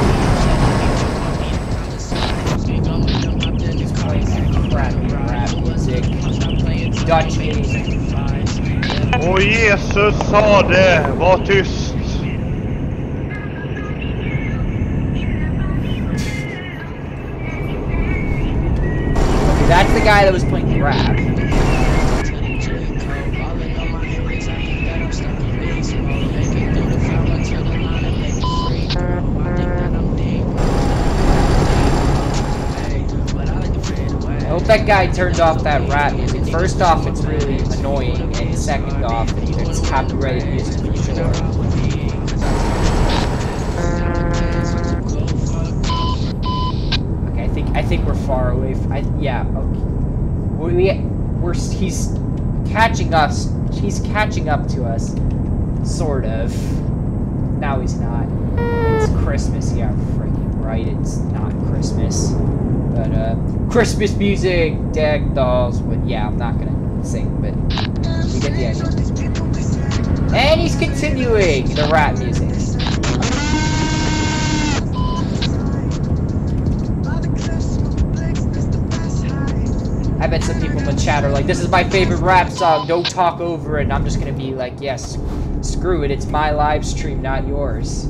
Dutch music. Åh Jesus sa det, var tyst. That's the guy that was playing the rap. I hope that guy turned off that rap music. First off, it's really annoying, and second off, it's copyrighted music for sure. I think we're far away from, yeah, okay. He's catching us. He's catching up to us, sort of. Now he's not. It's Christmas, yeah, freaking right. It's not Christmas, but Christmas music, dag dolls. But yeah, I'm not gonna sing, but you get the idea. And he's continuing the rap music. I bet some people in the chat are like, this is my favorite rap song, don't talk over it, and I'm just gonna be like, yes, screw it, it's my live stream, not yours.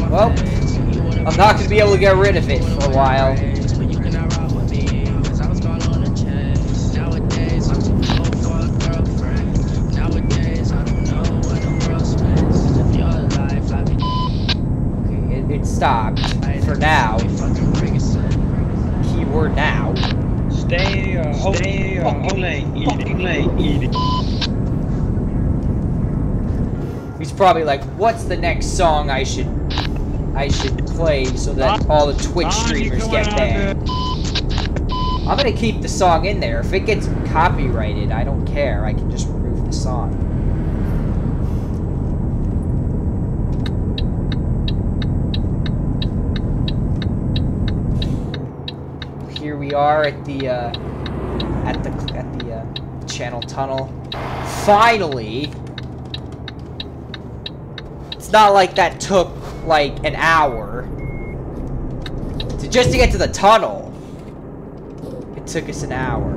Well, I'm not going to be able to get rid of it for a while. Okay, it stopped for now. Keyword now. He's probably like, what's the next song I I should play so that all the Twitch streamers get banned. I'm gonna keep the song in there. If it gets copyrighted, I don't care. I can just remove the song. Here we are at the channel tunnel. Finally! It's not like that took like an hour just to get to the tunnel. It took us an hour.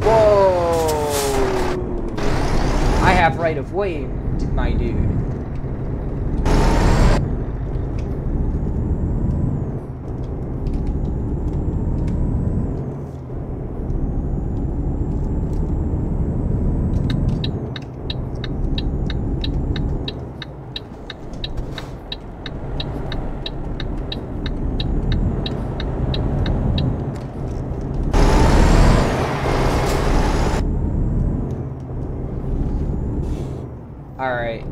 Whoa! I have right of way, my dude. Alright.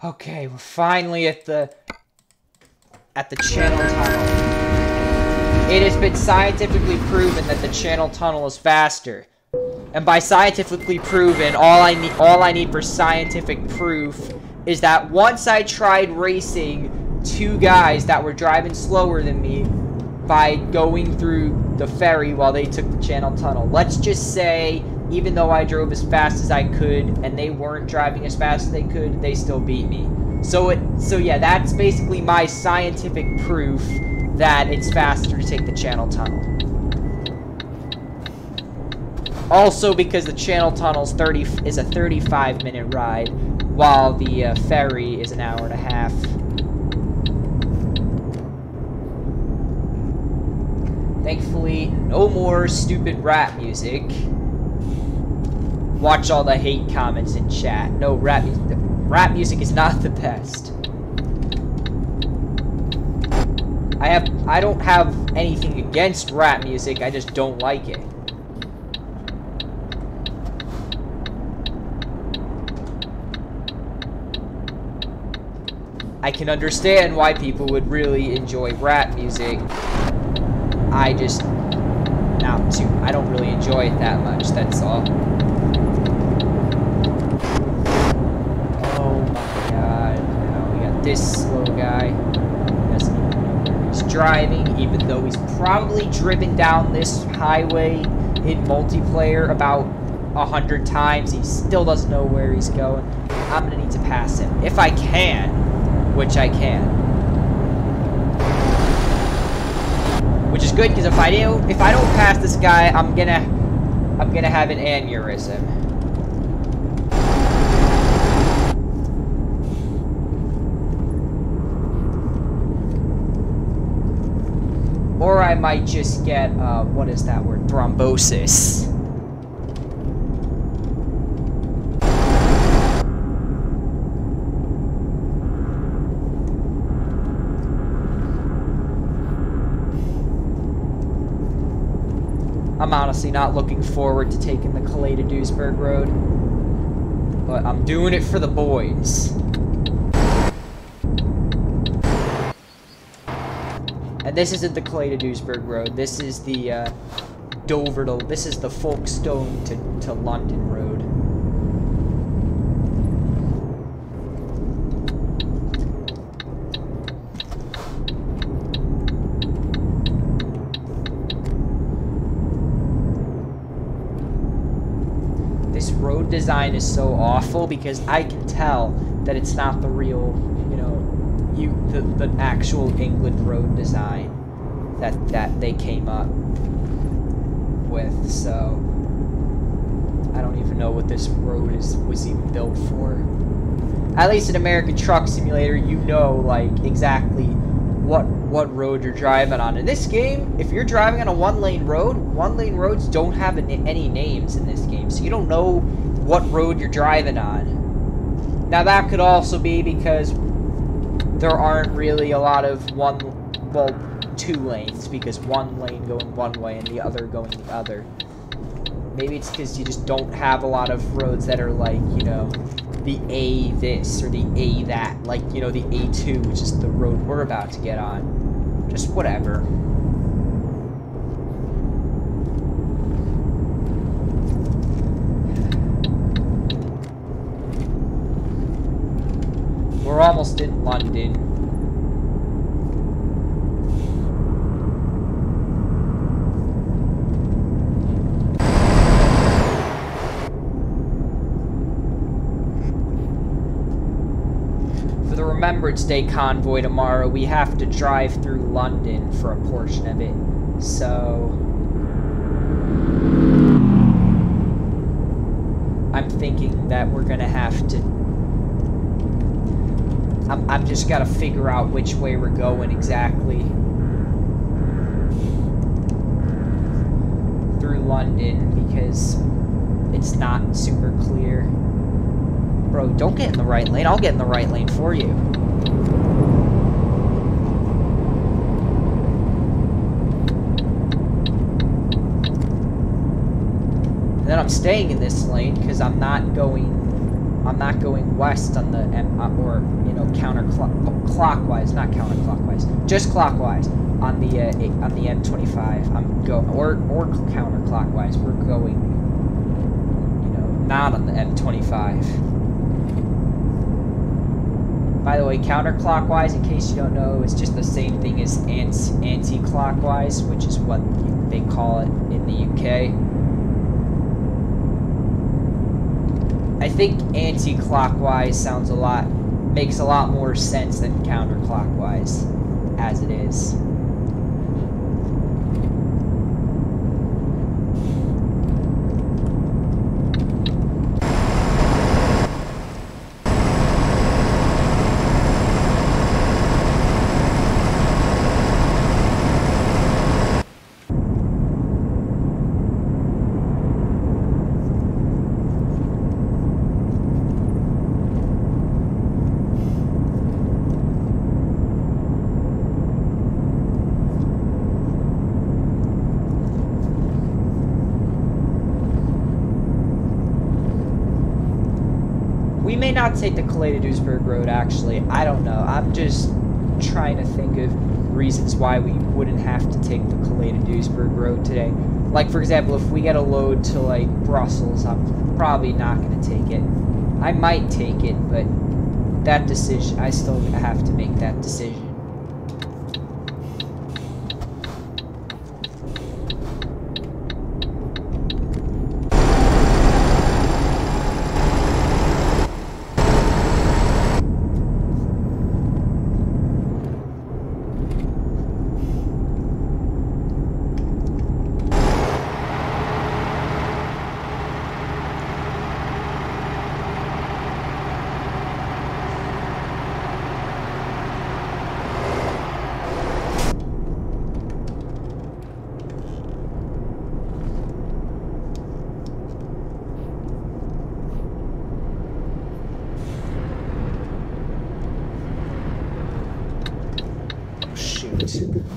Okay, we're finally at the channel tunnel. It has been scientifically proven that the channel tunnel is faster. And by scientifically proven, all I need for scientific proof is that once I tried racing two guys that were driving slower than me by going through the ferry while they took the channel tunnel. Let's just say, even though I drove as fast as I could and they weren't driving as fast as they could, they still beat me. So yeah, that's basically my scientific proof that it's faster to take the channel tunnel. Also, because the channel tunnel is a 35-minute ride, while the ferry is an hour and a half. Thankfully, no more stupid rap music. Watch all the hate comments in chat. No, rap music is not the best. I don't have anything against rap music, I just don't like it. I can understand why people would really enjoy rap music. I don't really enjoy it that much, that's all. Oh my god, now we got this slow guy. Doesn't even know where he's driving, even though he's probably driven down this highway in multiplayer about 100 times. He still doesn't know where he's going. I'm gonna need to pass him, if I can, which I can. Which is good, because if I don't pass this guy, I'm gonna have an aneurysm. Or I might just get, what is that word? Thrombosis. I'm honestly not looking forward to taking the Calais to Duisburg road. But I'm doing it for the boys. And this isn't the Calais to Duisburg road. This is the this is the Folkestone to London road. This road design is so awful because I can tell that it's not the real, you know, the actual England road design that they came up with. So I don't even know what this road was even built for. At least in American Truck Simulator, you know, like, exactly what what road you're driving on. In this game, if you're driving on a one-lane roads don't have any names in this game, so you don't know what road you're driving on. Now that could also be because there aren't really a lot of two lanes, because one lane going one way and the other going the other. Maybe it's because you just don't have a lot of roads that are like, you know, the A this or the A that, like, you know, the A2, which is the road we're about to get on. Just whatever. We're almost in London. For the Remembrance Day convoy tomorrow, we have to drive through London for a portion of it. So I'm thinking that we're gonna have to I'm just gotta figure out which way we're going exactly through London, because it's not super clear. Bro, don't get in the right lane. I'll get in the right lane for you. And then I'm staying in this lane because I'm not going west on the or, you know, clockwise, not counterclockwise, just clockwise on the M25. I'm going or counterclockwise. We're going, you know, not on the M25. By the way, counterclockwise, in case you don't know, is just the same thing as anti-clockwise, which is what they call it in the UK. I think anti-clockwise makes a lot more sense than counterclockwise, as it is. We may not take the Calais to Duisburg road, actually. I don't know. I'm just trying to think of reasons why we wouldn't have to take the Calais to Duisburg road today. Like, for example, if we get a load to, like, Brussels, I'm probably not going to take it. I might take it, but that decision, I still have to make that decision.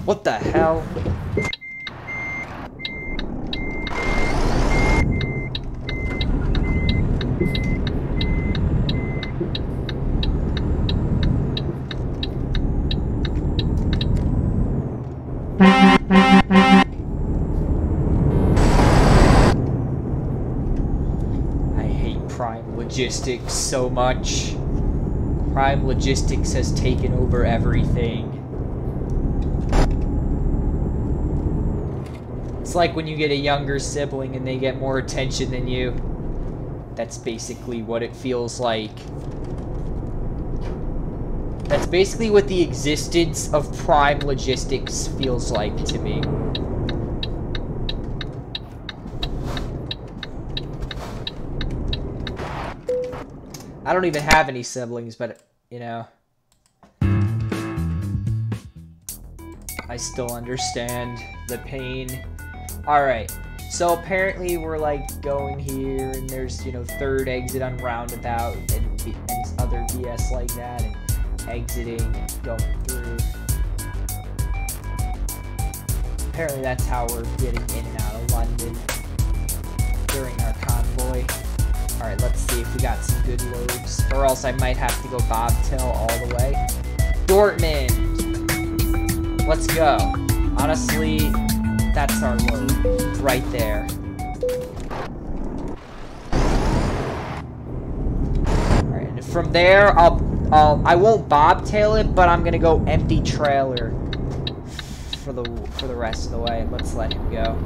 What the hell? I hate Prime Logistics so much. Prime Logistics has taken over everything. It's like when you get a younger sibling and they get more attention than you. That's basically what it feels like. That's basically what the existence of Prime Logistics feels like to me. I don't even have any siblings, but, you know. I still understand the pain. Alright, so apparently we're like going here and there's, you know, third exit on roundabout and other BS like that and exiting and going through. Apparently that's how we're getting in and out of London during our convoy. Alright, let's see if we got some good loads, or else I might have to go bobtail all the way. Dortmund! Let's go. Honestly, that's our load. Right there. Alright, and from there, I won't bobtail it, but I'm gonna go empty trailer for the rest of the way. Let's let him go.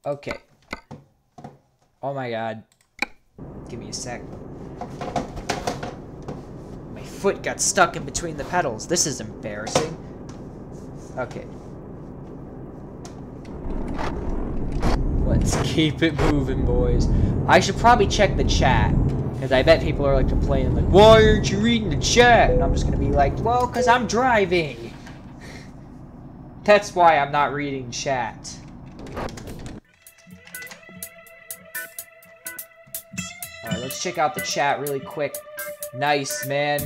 Okay. Oh my god. Give me a sec. My foot got stuck in between the pedals. This is embarrassing. Okay. Let's keep it moving, boys. I should probably check the chat. Because I bet people are like complaining like, why aren't you reading the chat? And I'm just going to be like, well, because I'm driving. That's why I'm not reading chat. Alright, let's check out the chat really quick. Nice, man.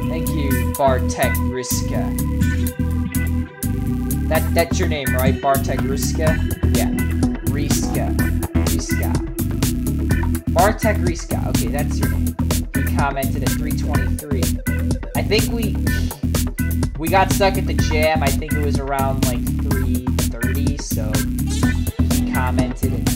Thank you, Bartek Riska. That's your name, right? Bartek Riska? Yeah. Riska. Bartek Riska. Okay, that's your name. He commented at 3:23. I think we got stuck at the jam. I think it was around like 3:30, so he commented and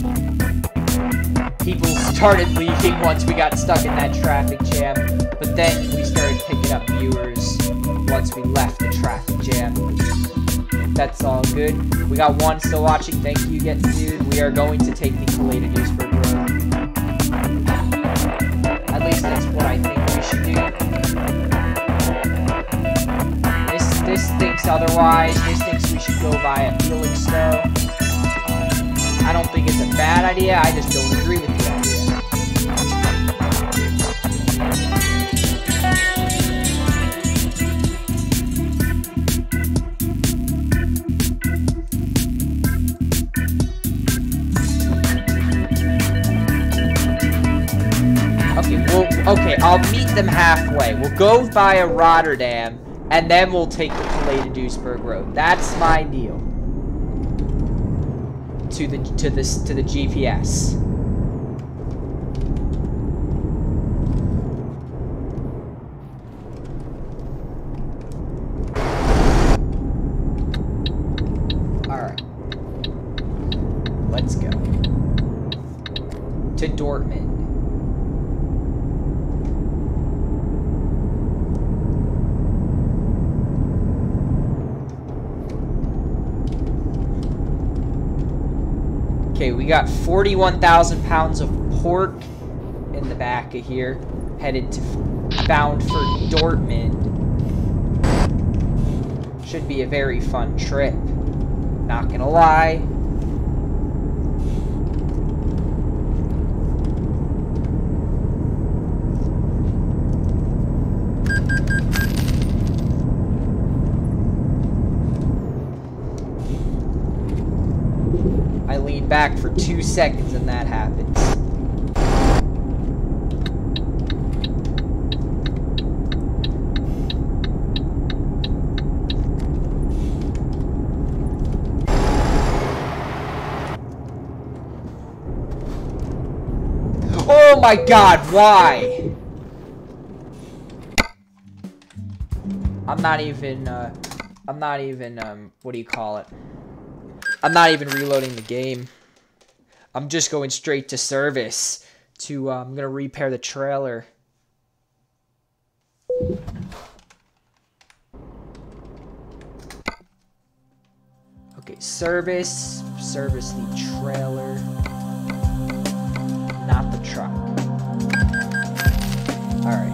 people started leaking once we got stuck in that traffic jam, but then we started picking up viewers once we left the traffic jam. That's all good. We got one still watching. Thank you, Get Dude. We are going to take the Kaleda Duisburg Road. At least that's what I think we should do. This thinks otherwise. This thinks we should go via Felixstowe. I don't think it's a bad idea, I just don't agree with the idea. Okay, I'll meet them halfway. We'll go via Rotterdam, and then we'll take the Kaleda Duisburg Road. That's my deal. To the GPS. All right. Let's go to Dortmund. Okay, we got 41,000 pounds of pork in the back of here, bound for Dortmund. Should be a very fun trip, not gonna lie. I lean back for 2 seconds and that happens. Oh my god, why? I'm not even, what do you call it? I'm not even reloading the game. I'm just going straight to service to, I'm gonna repair the trailer. Service the trailer, not the truck. Alright.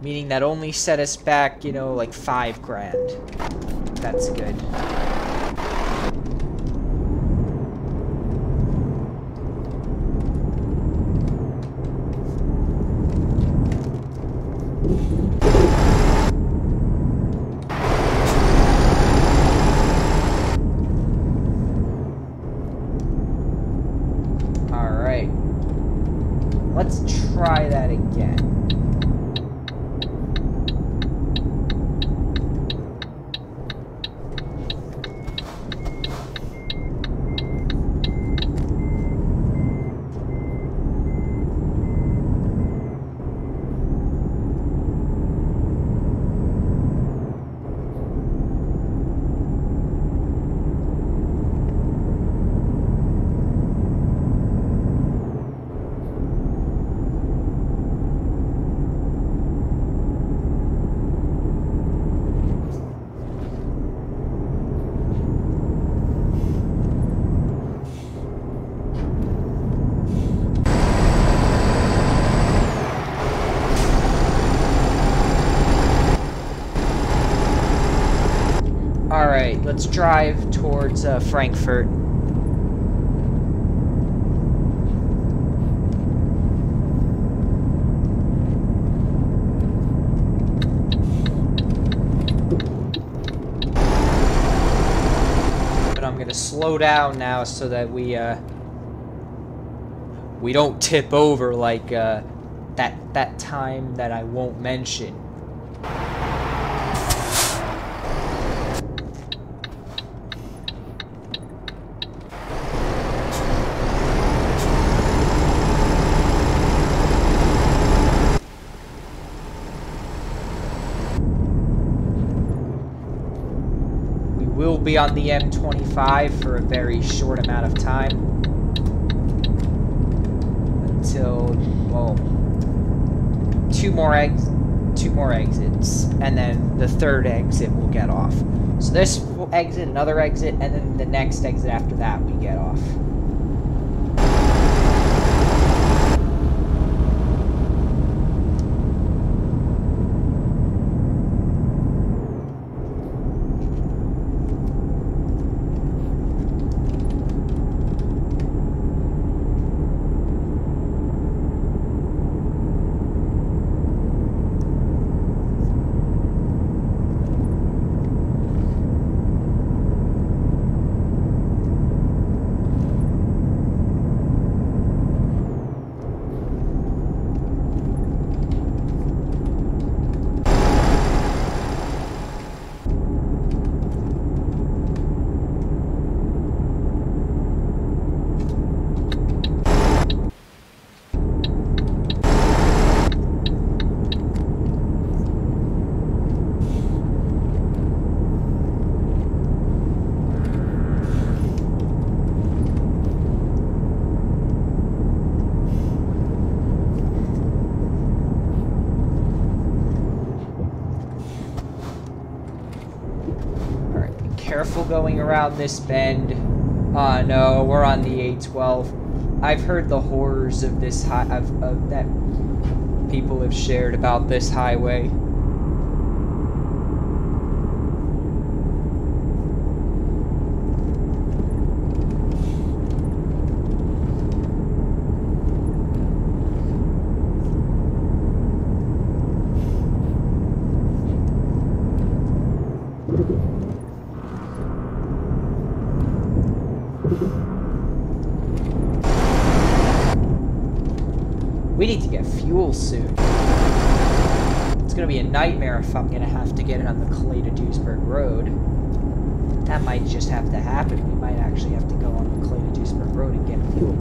Meaning that only set us back, you know, like 5 grand. That's good. Alright. Let's try that again. Alright, let's drive towards Frankfurt. But I'm gonna slow down now so that we don't tip over like that time that I won't mention. We'll be on the M25 for a very short amount of time until, well, two more exits, and then the third exit will get off. So this will exit, another exit, and then the next exit after that we get off. Careful going around this bend. No, we're on the A12. I've heard the horrors of this that people have shared about this highway. We need to get fuel soon. It's gonna be a nightmare if I'm gonna have to get it on the Clay to Duisburg road. That might just have to happen. We might actually have to go on the Clay to Duisburg road and get fuel.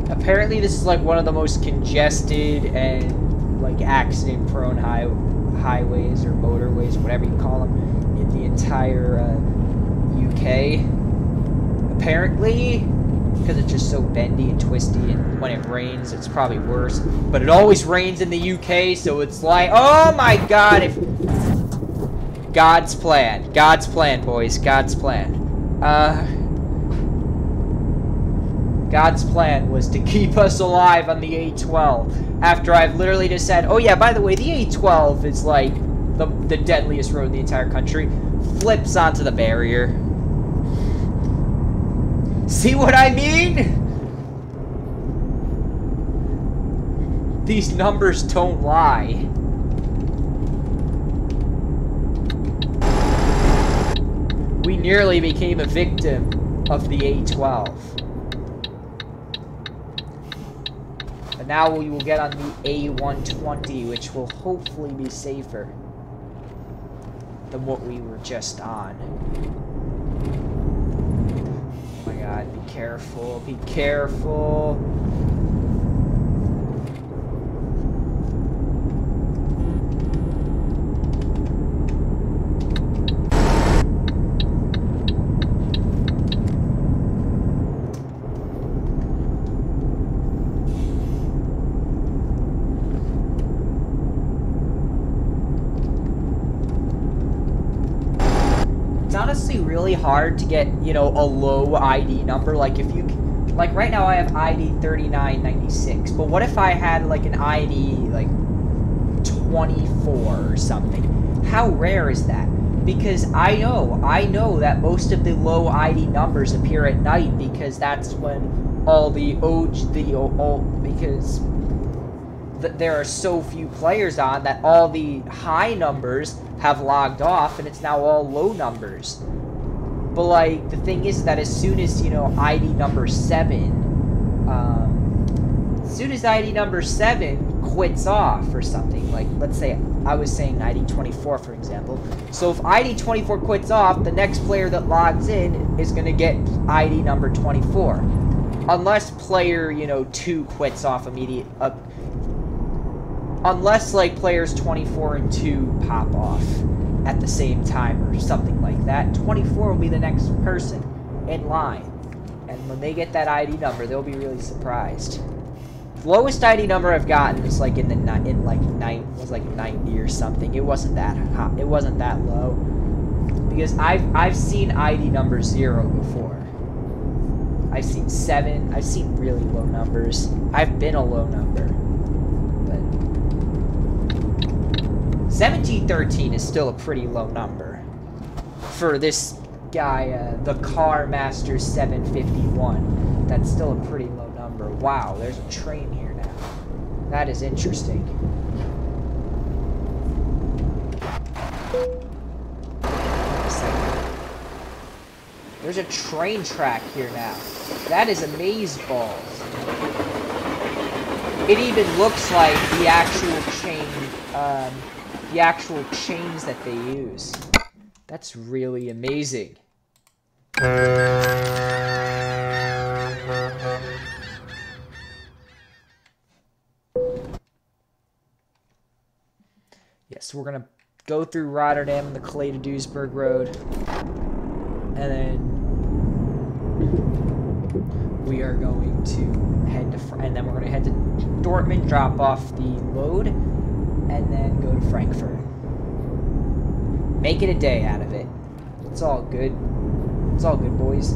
Apparently this is like one of the most congested and like accident-prone highways or motorways, whatever you call them, in the entire UK. Apparently, because it's just so bendy and twisty, and when it rains, it's probably worse. But it always rains in the UK, so it's like, oh my god, if... God's plan. God's plan, boys. God's plan. God's plan was to keep us alive on the A12, after I've literally just said, oh yeah, by the way, the A12 is like the deadliest road in the entire country. Flips onto the barrier. See what I mean? These numbers don't lie. We nearly became a victim of the A12. But now we will get on the A120, which will hopefully be safer than what we were just on. Oh my god, be careful, be careful. Really hard to get, you know, a low ID number. Like if you, like right now I have ID 3996, but what if I had like an ID like 24 or something? How rare is that? Because I know that most of the low ID numbers appear at night, because that's when all the because there are so few players on that all the high numbers have logged off and it's now all low numbers. But like the thing is that as soon as, you know, ID number 7 quits off or something, like let's say I was saying ID 24 for example, so if ID 24 quits off, the next player that logs in is going to get ID number 24, unless player, you know, 2 quits off unless like players 24 and 2 pop off at the same time or something like that. 24 will be the next person in line, and when they get that ID number, they'll be really surprised. The lowest ID number I've gotten is like was like 90 or something. It wasn't that high, it wasn't that low, because I've seen ID number 0 before. I've seen 7. I've seen really low numbers. I've been a low number. 1713 is still a pretty low number for this guy, the Car Master 751. That's still a pretty low number. Wow, there's a train here now. That is interesting. There's a train track here now. That is amazeballs. It even looks like the actual chains that they use. That's really amazing. Yes, we're gonna go through Rotterdam and the Calais to Duisburg Road, and then we are going to head to, and then we're gonna head to Dortmund, drop off the load, and then go to Frankfurt. Make it a day out of it. It's all good. It's all good, boys.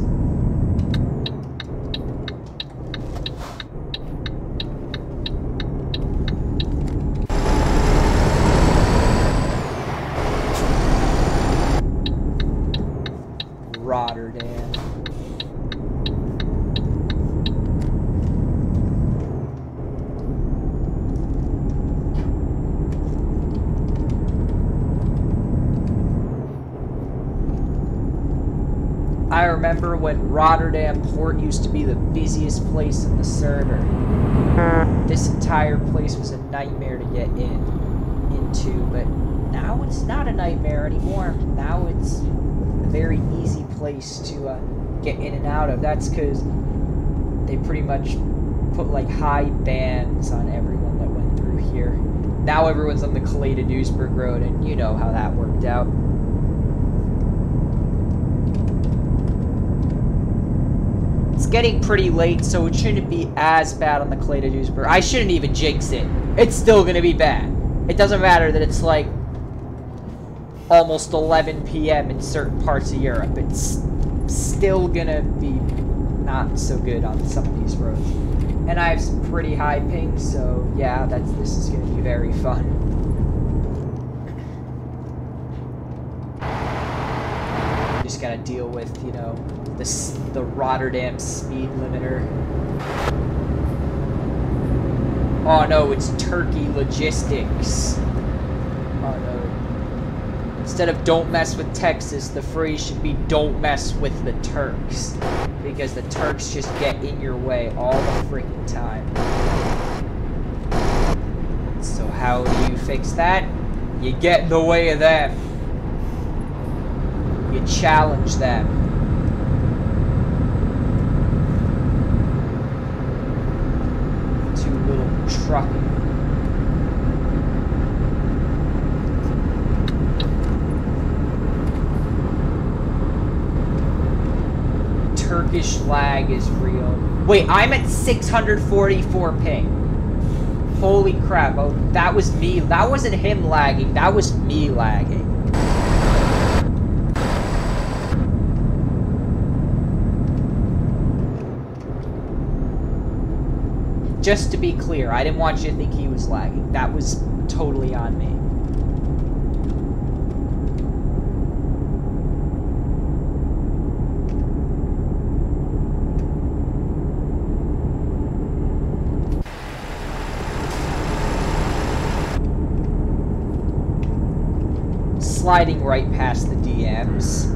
Rotterdam. I remember when Rotterdam Port used to be the busiest place in the server. This entire place was a nightmare to get into, but now it's not a nightmare anymore. Now it's a very easy place to get in and out of. That's because they pretty much put like high bans on everyone that went through here. Now everyone's on the Calais to Duisburg Road, and you know how that worked out. It's It's getting pretty late, so it shouldn't be as bad on the Calais to Duisburg. I shouldn't even jinx it. It's still gonna be bad. It doesn't matter that it's like almost 11 p.m. in certain parts of Europe. It's still gonna be not so good on some of these roads. And I have some pretty high pings, so yeah, this is gonna be very fun. Just gotta deal with, you know, the Rotterdam speed limiter. Oh no, it's Turkey logistics. Oh no. Instead of don't mess with Texas, the phrase should be don't mess with the Turks. Because the Turks just get in your way all the freaking time. So how do you fix that? You get in the way of them. You challenge them. Too little trucking. Turkish lag is real. Wait, I'm at 644 ping. Holy crap. Oh, that was me. That wasn't him lagging. That was me lagging. Just to be clear, I didn't want you to think he was lagging. That was totally on me. Sliding right past the DMs.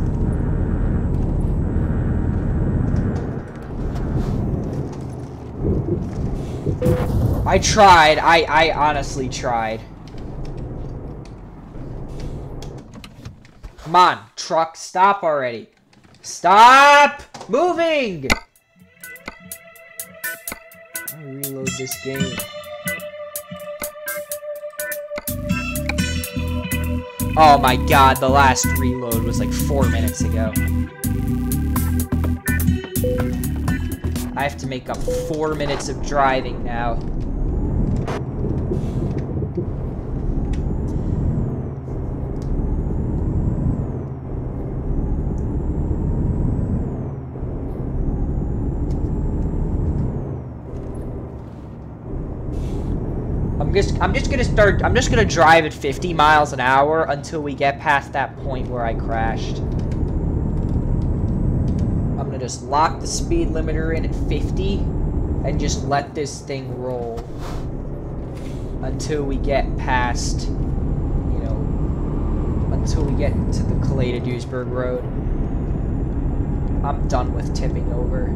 I tried. I honestly tried. Come on, truck, stop already. Stop moving! Let me reload this game. Oh my god, the last reload was like 4 minutes ago. I have to make up 4 minutes of driving now. I'm just gonna drive at 50 miles an hour until we get past that point where I crashed. I'm gonna just lock the speed limiter in at 50 and just let this thing roll until we get past, you know, until we get to the Calais to Duisburg road. I'm done with tipping over.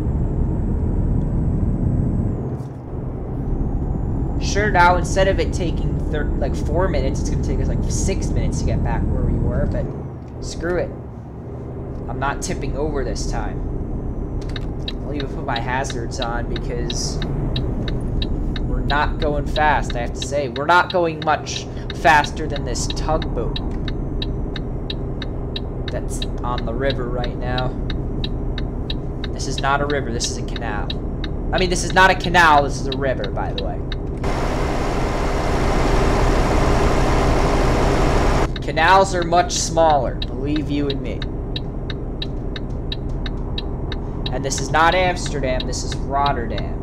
Sure, now instead of it taking like 4 minutes, it's gonna take us like 6 minutes to get back where we were, but screw it. I'm not tipping over this time. I'll even put my hazards on because we're not going fast, I have to say. We're not going much faster than this tugboat that's on the river right now. This is not a river, this is a canal. I mean, this is not a canal, this is a river, by the way. Canals are much smaller, believe you and me. And this is not Amsterdam, this is Rotterdam.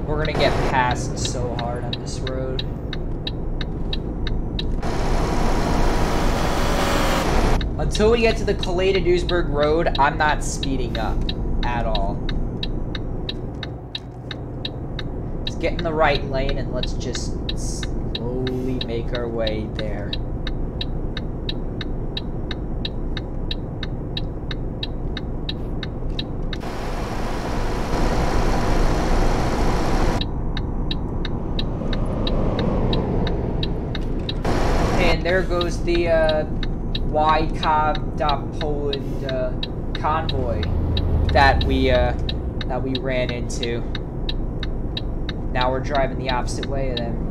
We're gonna get passed so hard on this road. Until we get to the Calais to Duisburg Road, I'm not speeding up at all. Let's get in the right lane and let's just slowly make our way there. And there goes the Poland convoy that we ran into. Now we're driving the opposite way of them.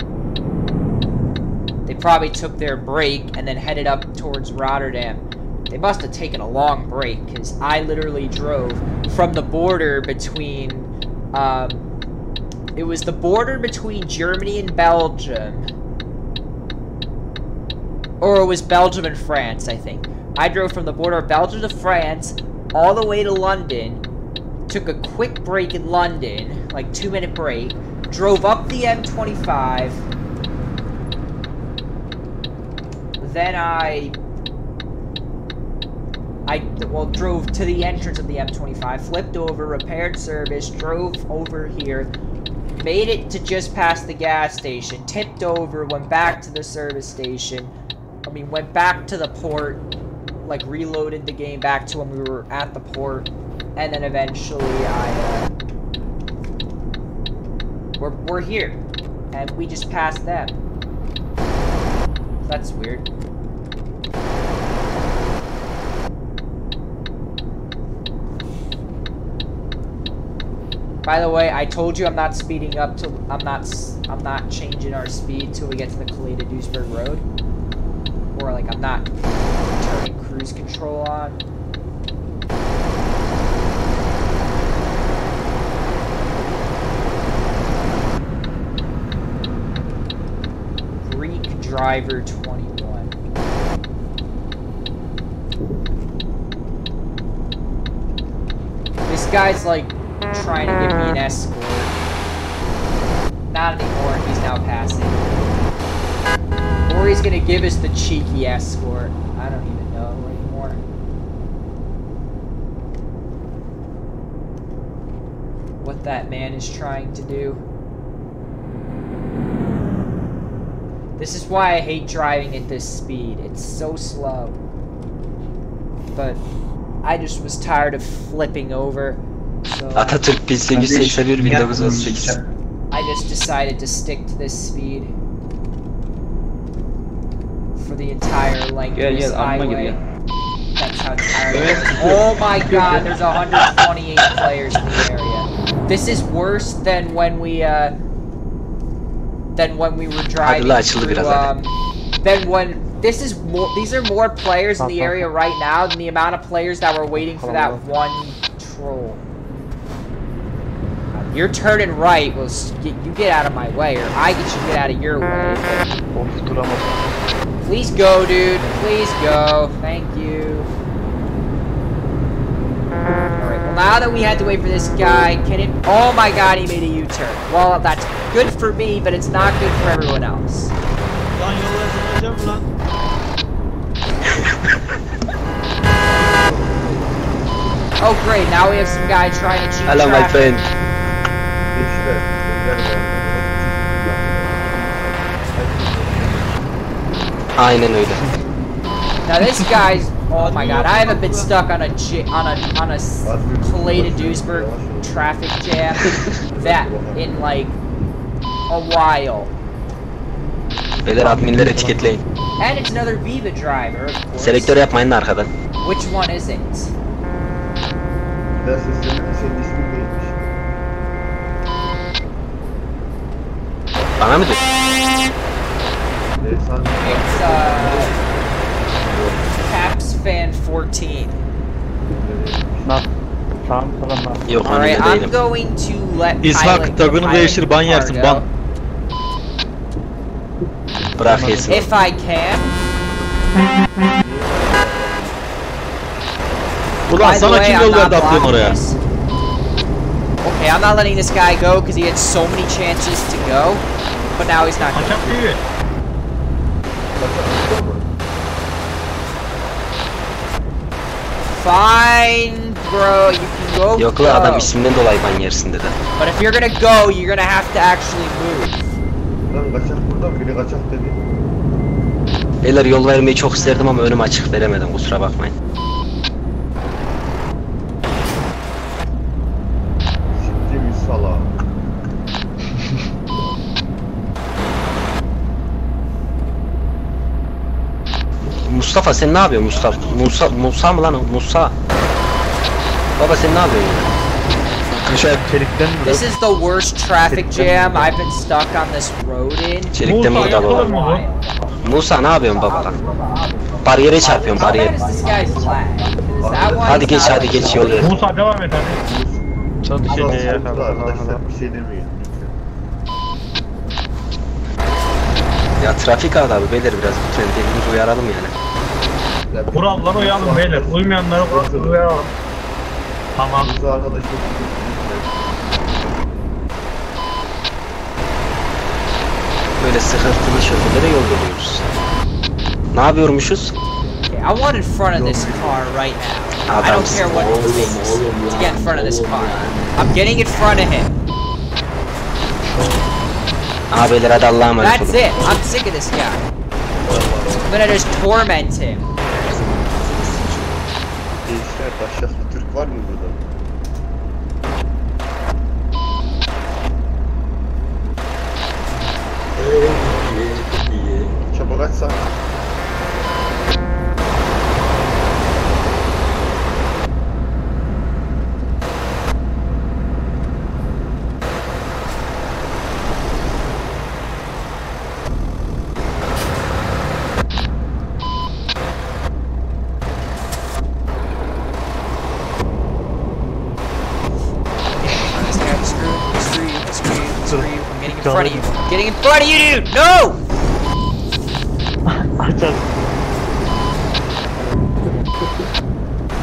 They probably took their break and then headed up towards Rotterdam. They must have taken a long break, because I literally drove from the border between it was the border between Germany and Belgium. Or it was Belgium and France, I think. I drove from the border of Belgium to France, all the way to London, took a quick break in London, like 2-minute break, drove up the M25, then I drove to the entrance of the M25, flipped over, repaired service, drove over here, made it to just past the gas station, tipped over, went back to the service station, went back to the port, like reloaded the game back to when we were at the port, and then eventually we're here, and we just passed them. That's weird. By the way, I told you I'm not speeding up till I'm not changing our speed till we get to the Calais to Duisburg Road. Or like I'm not turning cruise control on. Greek driver 21. This guy's like trying to give me an escort. Not anymore, he's now passing. Or he's gonna give us the cheeky escort. I don't even know anymore. What that man is trying to do. This is why I hate driving at this speed. It's so slow. But I just was tired of flipping over. So Atatürk 1881 1918. I just decided to stick to this speed for the entire length of this highway. That's how tired I was. Oh my god, there's 128 players in the area. This is worse than when we were driving through, these are more players in the area right now than the amount of players that were waiting for that one troll. You're turning right, well, you get out of my way, or I get you to get out of your way. Please go, dude. Please go. Thank you. Alright, well now that we had to wait for this guy, oh my god, he made a U-turn. Well, that's good for me, but it's not good for everyone else. Oh great, now we have some guy trying to cheat Hello, my friend. Aynen öyle. Now this guy's, oh my god, I haven't been stuck on a Calais to Duisburg traffic jam that in like a while. Beyler adminleri etiketleyin. And it's another Viva driver, of course. Selektör yapmayın arkadan. Which one is it? Bana mı diyorsun? It's Caps Fan 14. Yok, Alright, önünde I'm değilim. going to let İshak tagını değiştir, ban yersin, ban. Bırak yesin. If I can. Ulan sana kim yol verdi atlıyorsun oraya? Okay, I'm not letting this guy go because he had so many chances to go, but now he's not going to. Fine, bro. You can go. Yok la adam isminden dolayı ban yersin dedi. But if you're gonna go, you're gonna have to actually move. Lan kaçak burada, biri kaçak dedi. Beyler yol vermeyi çok isterdim ama önüm açık veremedim, kusura bakmayın. Siktiğimiz sala. Mustafa sen ne yapıyorsun Mustafa? Musa mı lan o? Musa. Baba sen ne yapıyorsun ya? This is the worst traffic jam I've been stuck on this road in. Çelikten burada baba. Musa ne yapıyorsun baba lan? Bariyere çarpıyorsun bariyer. Hadi geç yol ver. Musa devam et hadi. Çok şey ya. Arkadaşlar bir şey demeyin. Ya trafik adabı beyler biraz lütfen birbirimizi uyaralım yani. Kurallara uyalım beyler. Uymayanlara uyaralım. Tamam. Böyle sıkıntılı şoförlere yol veriyoruz. Ne yapıyormuşuz? I want in front of this car right now. I don't care what it takes to get in front of this car. I'm getting in front of him. Beyler hadi Allah'a emanet olun. That's it. I'm sick of this guy. I'm gonna just torment him. Gençler taşyaklı Türk var mı burada? Çabuk açsana. In front of you. I'm getting in front of you, dude! No!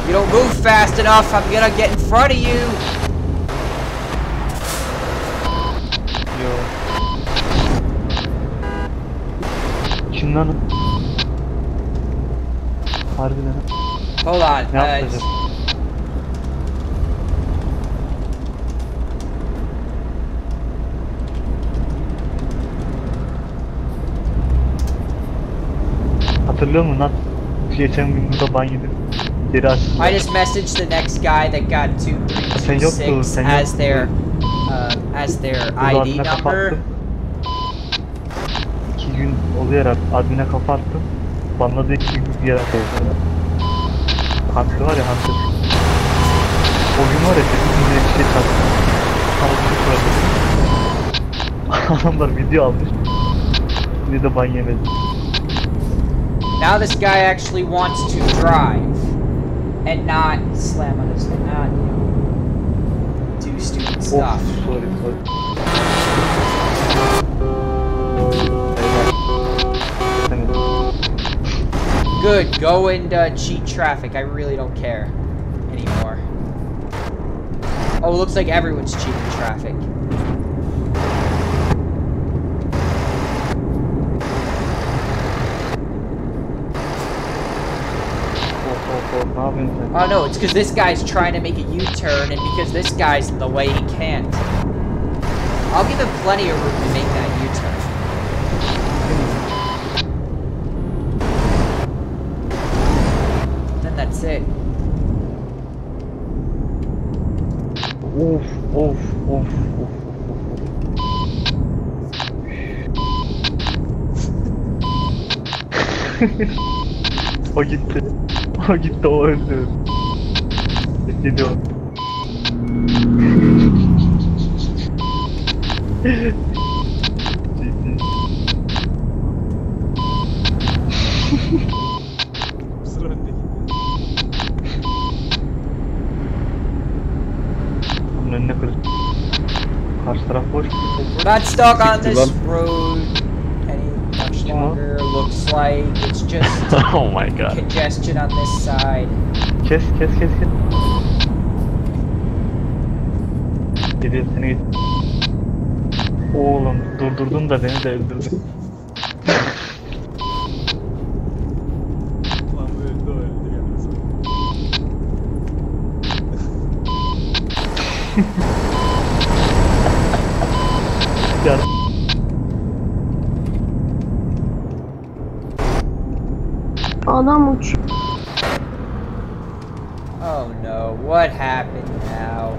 You don't move fast enough, I'm gonna get in front of you! Kim lan? Harbiden. Hold on. Ne yapacağız? Hatırlıyor musun lan? Geçen gün burada ban yedim. Geri açtım. I just messaged the next guy that got 2326 as their ID number. 2 gün oluyor herhalde. Admin'e kafa attım. Banladı 2 gün bir yere koydu. Hunter var ya Hunter. O gün var ya bizim bir şey çarptı. Adamlar video almış. Bir de ban yemedi. Now this guy actually wants to drive and not slam on his and not, you know, do stupid stuff. Sorry. Good, go and cheat traffic. I really don't care anymore. Oh, it looks like everyone's cheating traffic. Oh no, it's because this guy's trying to make a U-turn, and because this guy's in the way, he can't. I'll give him plenty of room to make that U-turn. Then that's it. Of. O gitti, o öldü. Gidiyor. Sıra öndeki. Bunun önüne kır. Karşı taraf boş. We're not stuck on this road any much longer. Looks like it's just Oh my god. congestion on this side. Kes. Geliyor seni git. Oğlum durdurdun da beni de öldürdün. Lan öldü gelmez. Ya. Adam uçuyor. Oh no, what happened now?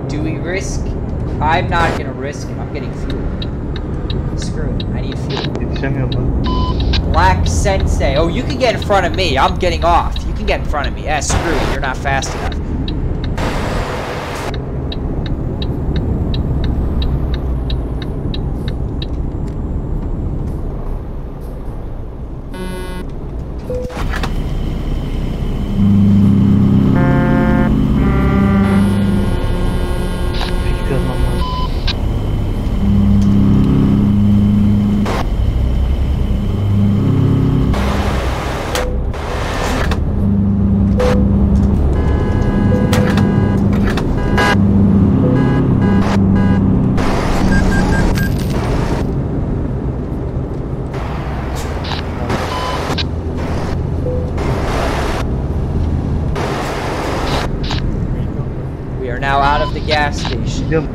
Do we risk? I'm not gonna risk. I'm getting fuel. Screw it, I need fuel. Yetişemiyorum ben. Black Sensei. Oh, you can get in front of me. I'm getting off. You can get in front of me. Yeah, screw it. You're not fast enough. We are now out of the gas station. Gidiyorum.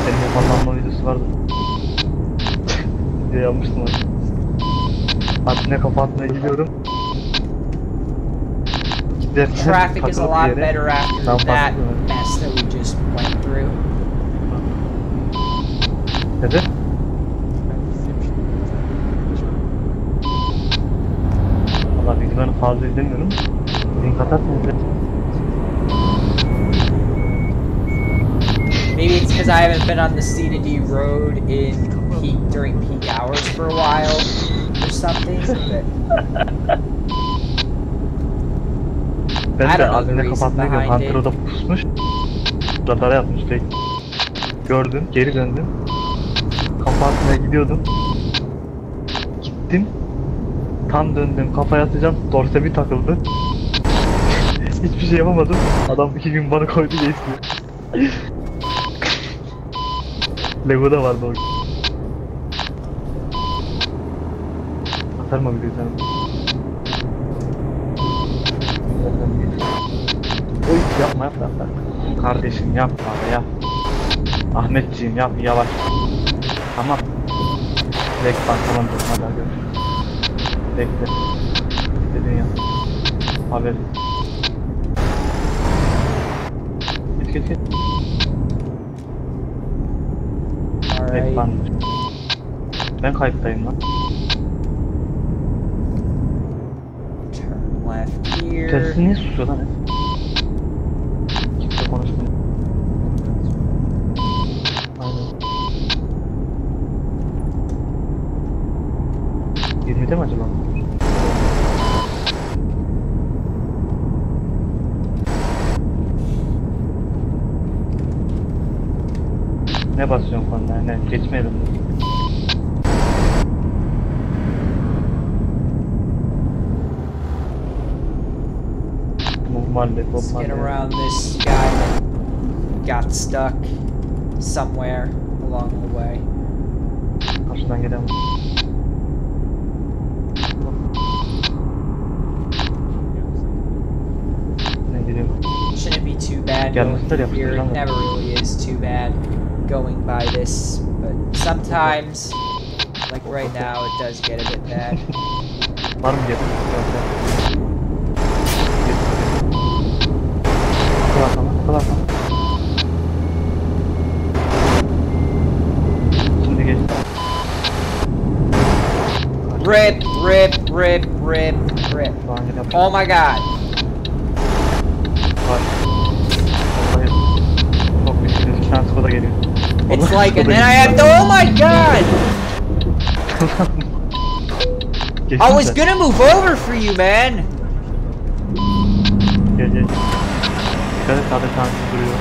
Benim yapanlanma videosu vardı. Video yapmıştım onu. Adına kapatmaya gidiyorum. Traffic is a lot better after that mess that we just went through. Neden? Valla videolarını fazla izlemiyorum. Link atarsın izle. Maybe it's because I haven't been on the C to D road during peak hours for a while or something. Ben de adına kapatmaya gidiyorum. Hunter o da pusmuş. Radara yapmış tek. Gördüm, geri döndüm. Kapatmaya gidiyordum. Gittim. Tam döndüm, kafaya atacağım. Dorse bir takıldı. Hiçbir şey yapamadım. Adam 2 gün bana koydu geçti. Lego da vardı o gün. Atar mı biliyor canım? Oy yapma yapma. Kardeşim yapma yap. Ahmetciğim yap yavaş. Tamam. Bekle tamam durma daha görüşürüz. Bekle. Dedin ya. Haber. Geç. Bekle. Ben kayıttayım lan. Turn left here. Sesi niye susuyor lan? Kimse konuşmuyor. Aynen. 20'de mi acaba? Ne basıyorsun konuda? Ne? Geçmeyelim. Let's get around this guy that got stuck somewhere along the way. Karşıdan gelen var. Shouldn't be too bad going here. It never really is too bad going by this, but sometimes, like right now, it does get a bit bad. Var mı gelin? Kılar sana. Şimdi geç. Rip. Oh my god. It's like, and then I have to, oh my god! I was gonna move over for you, man! Gel. Dikkat et, sağda şansı duruyor.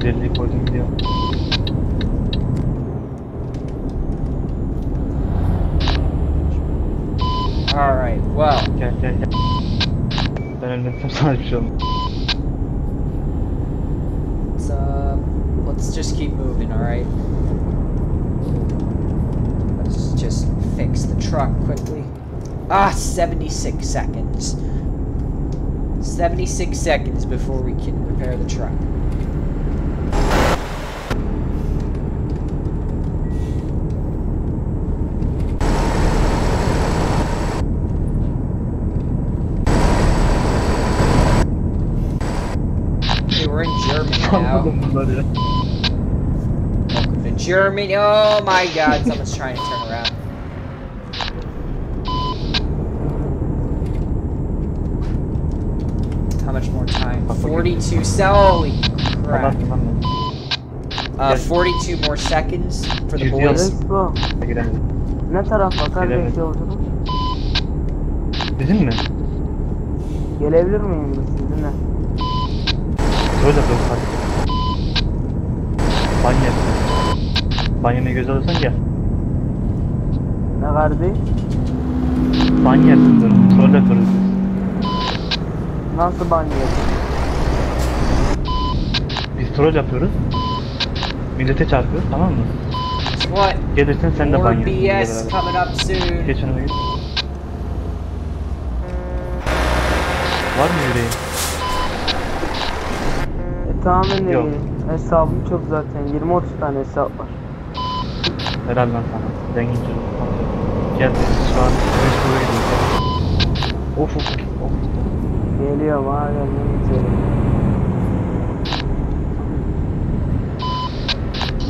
Güzelliği koydum gidiyor. Alright, well. Gel. Ben ölmezsem sana bir şey olmaz. Let's just keep moving, alright? Let's just fix the truck quickly. 76 seconds. 76 seconds before we can repair the truck. Okay, we're in Germany now. Welcome to Germany. Oh my god, someone's trying to turn around. How much more time? 42. Holy crap. 42 more seconds for the boys. Ne tarafa kardeş yolculuk? Bizim mi? Gelebilir miyim sizinle? Öyle hadi. Banyo. Banyoyu göz alırsan gel. Ne kardeş? Banyo yersin diyorum. Troll yapıyoruz. Nasıl banyo yapıyorsun? Biz troll yapıyoruz. Millete çarpıyoruz, tamam mı? What? Gelirsin sen de More banyo. BS coming up soon. Geç önüme git. Var mı yüreğin? Tamamen de Yok. hesabım çok zaten. 20-30 tane hesap var. Helal lan sana. Zengin çocuk. Gel şu an Frankfurt'a gidiyoruz. Of. Geliyorum ha gelmeyi içerim.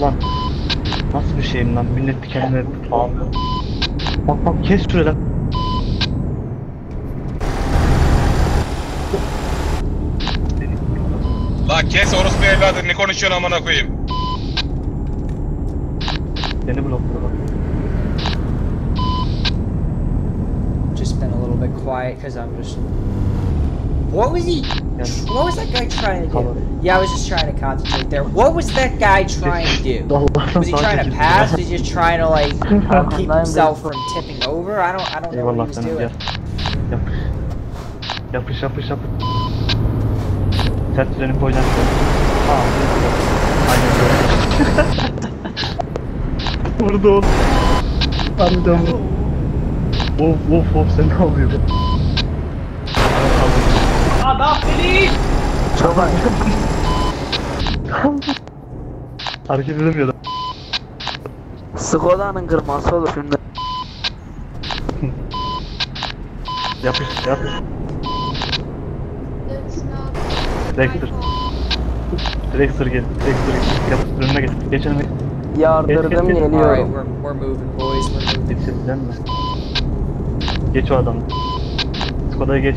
Lan nasıl bir şeyim lan, millet kendine bağlıyor. Bak kes şurada. La kes orospu evladı, ne konuşuyorsun amına koyayım? Beni blokluyor bak. Just been a little bit quiet because I'm just. What was he? What was that guy trying to do? Yeah, I was just trying to concentrate there. What was that guy trying to do? Was he trying to pass? Was he just trying to like keep himself from tipping over? I don't know what he was doing. Yapış. Sert freni koyacaksın. Aynen böyle. Vurdu oğlum. Harbiden vurdu. Of sen ne yapıyorsun? Adam beni! Çok Hareket edemiyordu. Skoda'nın kırması olur şimdi. Yapış. Drexler gel. Yap, önüne geç. Geç önüme. Yardırdım Alright, geliyorum. we're moving, boys. We're moving. Yetişebilen mi? Geç o adamı. Skoda'ya geç.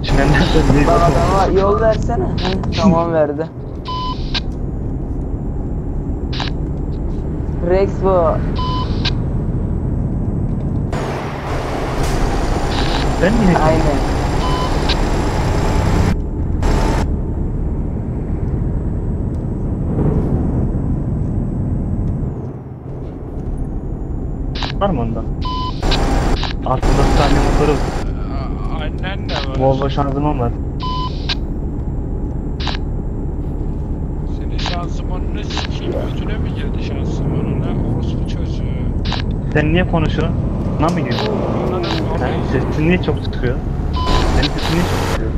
Çimenden de değil. Bak adama yol versene. Tamam verdi. Rex bu. Ben mi? Aynen. Var mı onda? Aslında bir tane motoru. Annen de var. Volvo şanzıman var. Senin şanzımanını sikeyim. Götüne mi girdi şanzımanına? Orospu çocuğu. Sen niye konuşuyorsun? Buna mı giriyorsun? Sesin niye çok çıkıyor? Senin sesin niye çok çıkıyor?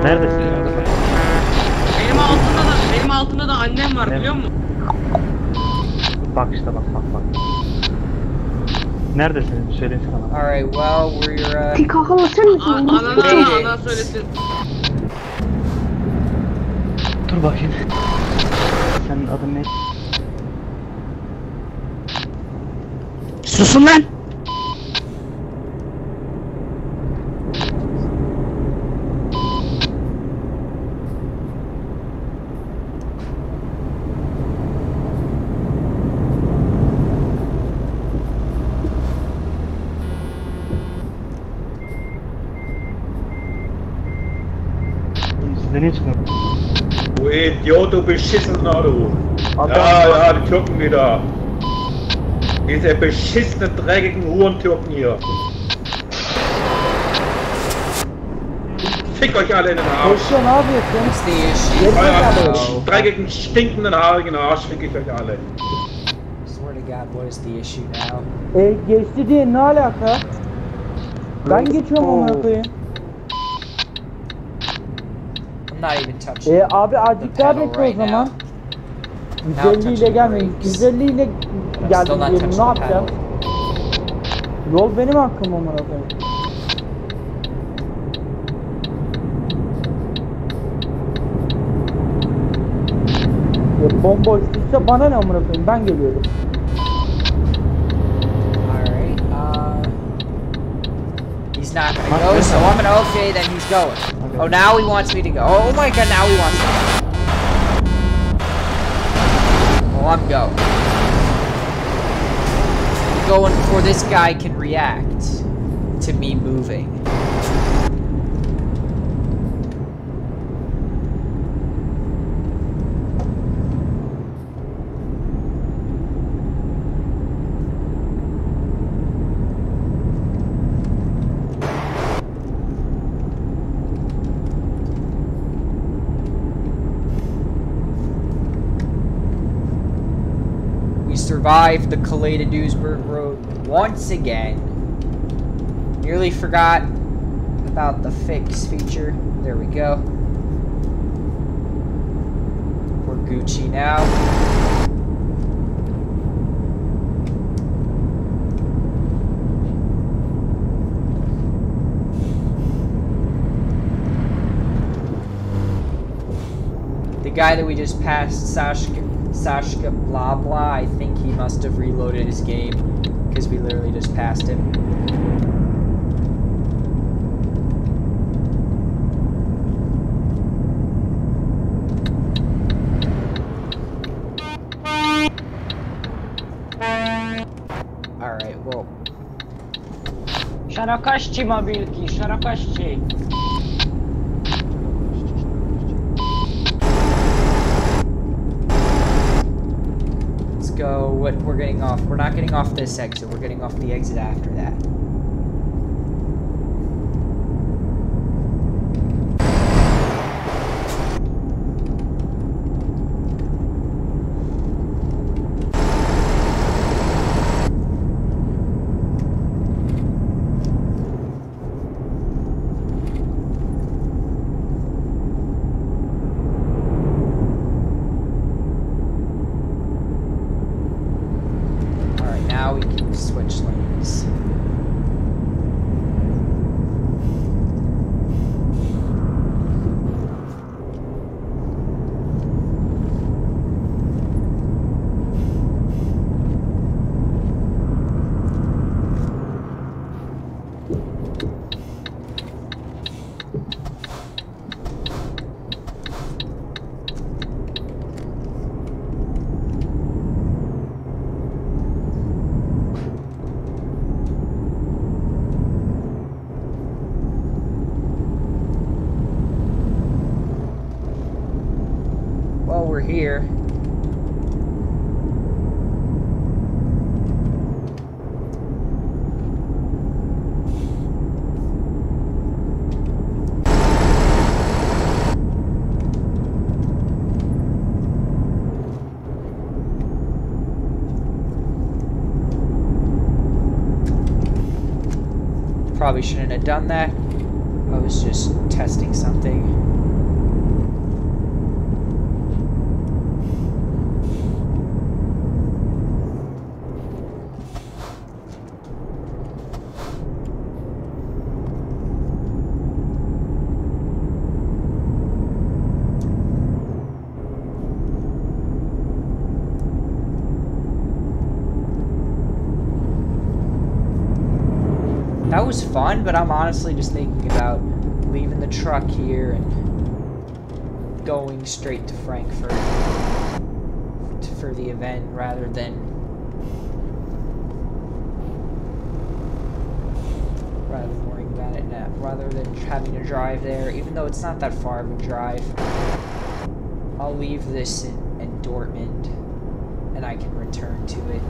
Neredesin ya? Benim altımda da annem var biliyor musun? Bak işte bak. Neredesin? Söyleyin bana. Alright, well, we're Ana söylesin. Dur bakayım. Senin adın ne? Susun lan! Size niye çıkmıyor? Du Idiot, du beschissener du! Ja, die gucken wieder. Diese beschissenen, dreckigen Hurentürken hier. Fick euch alle in den Arsch. Koşuyor, ne yapıyorsun? What's the issue? Euren dreckigen, stinkenden, haarigen Arsch fick ich euch alle. Swear to God, what is the issue now? Geçti diye ne alaka? Ben geçiyorum amına koyayım. I'm not even touching. Abi azıcık daha bekle o zaman. 150 ile gelmeyin. 150 ile geldim diyelim. Ne yapacağım? Yol benim hakkım amına koyayım. Bomboşluksa bana ne amına koyayım? Ben geliyorum. Alright, he's not gonna go, so I'm gonna okay, then he's going. Oh, now he wants me to go. Oh my God, now he wants me to go. Well, I'm going. I'm going before this guy can react to me moving. Survived the Calais to Duisburg road once again. Nearly forgot about the fix feature. There we go. We're Gucci now. The guy that we just passed, Sashka blah blah, I think he must have reloaded his game because we literally just passed him. Alright, well. Szarakaści mobilki, szarakaści. Go. What we're getting off. We're not getting off this exit. We're getting off the exit after that. Now we can switch lanes. Well, we're here. Probably shouldn't have done that. I was just testing something. That was fun, but I'm honestly just thinking about leaving the truck here and going straight to Frankfurt for the event rather than worrying about it now, rather than having to drive there, even though it's not that far of a drive. I'll leave this in Dortmund and I can return to it.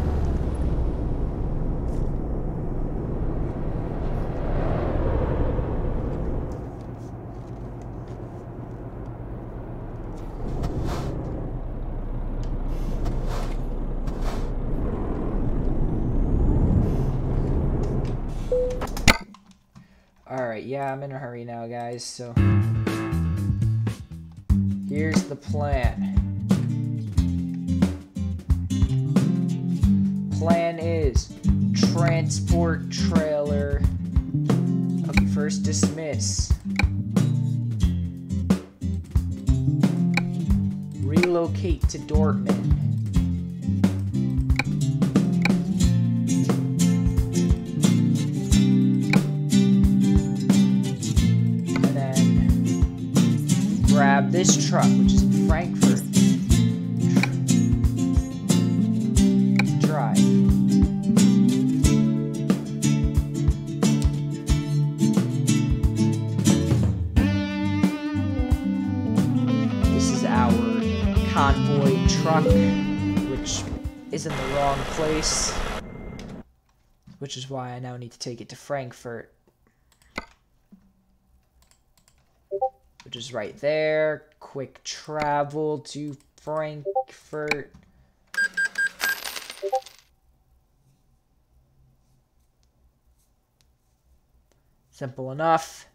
Alright, yeah, I'm in a hurry now, guys, so... Here's the plan. Plan is transport trailer. Okay, first dismiss. Relocate to Dortmund. And then grab this truck, which is in Frankfurt. Drive. This is our convoy truck, which is in the wrong place, which is why I now need to take it to Frankfurt, which is right there. Quick travel to Frankfurt. Simple enough.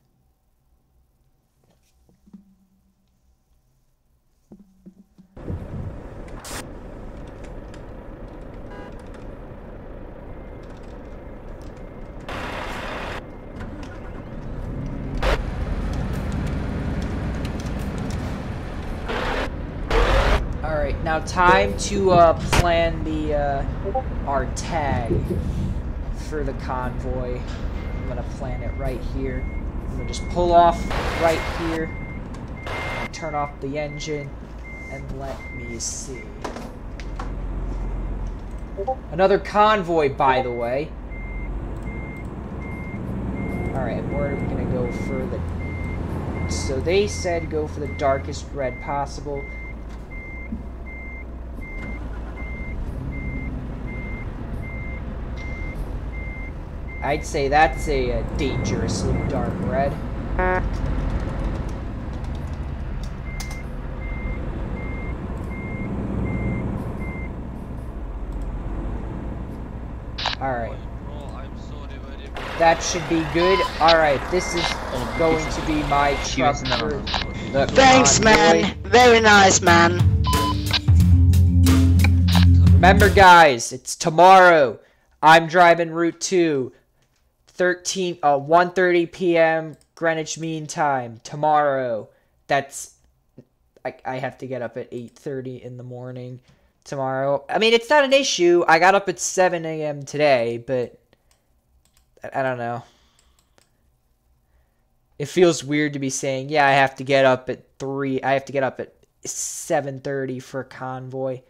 Alright, now time to plan the our tag for the convoy. I'm gonna plan it right here. I'm gonna just pull off right here, turn off the engine, and let me see. Another convoy, by the way. Alright, where are we gonna go for the... So they said go for the darkest red possible. I'd say that's a dangerously dark red. Alright. That should be good. Alright, this is going to be my truck for the Thanks, convoy. man. Very nice, man. Remember, guys, it's tomorrow. I'm driving Route 2. 1:30 p.m. Greenwich Mean Time tomorrow. That's I have to get up at 8:30 in the morning tomorrow. I mean, it's not an issue. I got up at 7 a.m. today, but I don't know. It feels weird to be saying, yeah, I have to get up at 3. I have to get up at 7:30 for a convoy.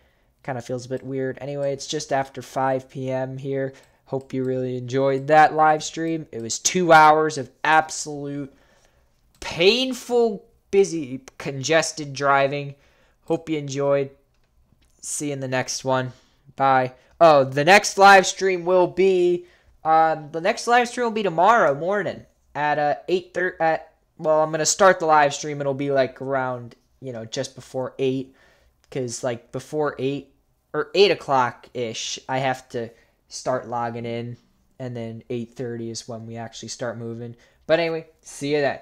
Kind of feels a bit weird. Anyway, it's just after 5 p.m. here. Hope you really enjoyed that live stream. It was 2 hours of absolute painful, busy, congested driving. Hope you enjoyed. See you in the next one. Bye. Oh, the next live stream will be tomorrow morning at 8:30. Well, I'm gonna start the live stream. It'll be like around, just before 8, because like before 8 or 8 o'clock ish, I have to start logging in, and then 8:30 is when we actually start moving. But anyway, see you then.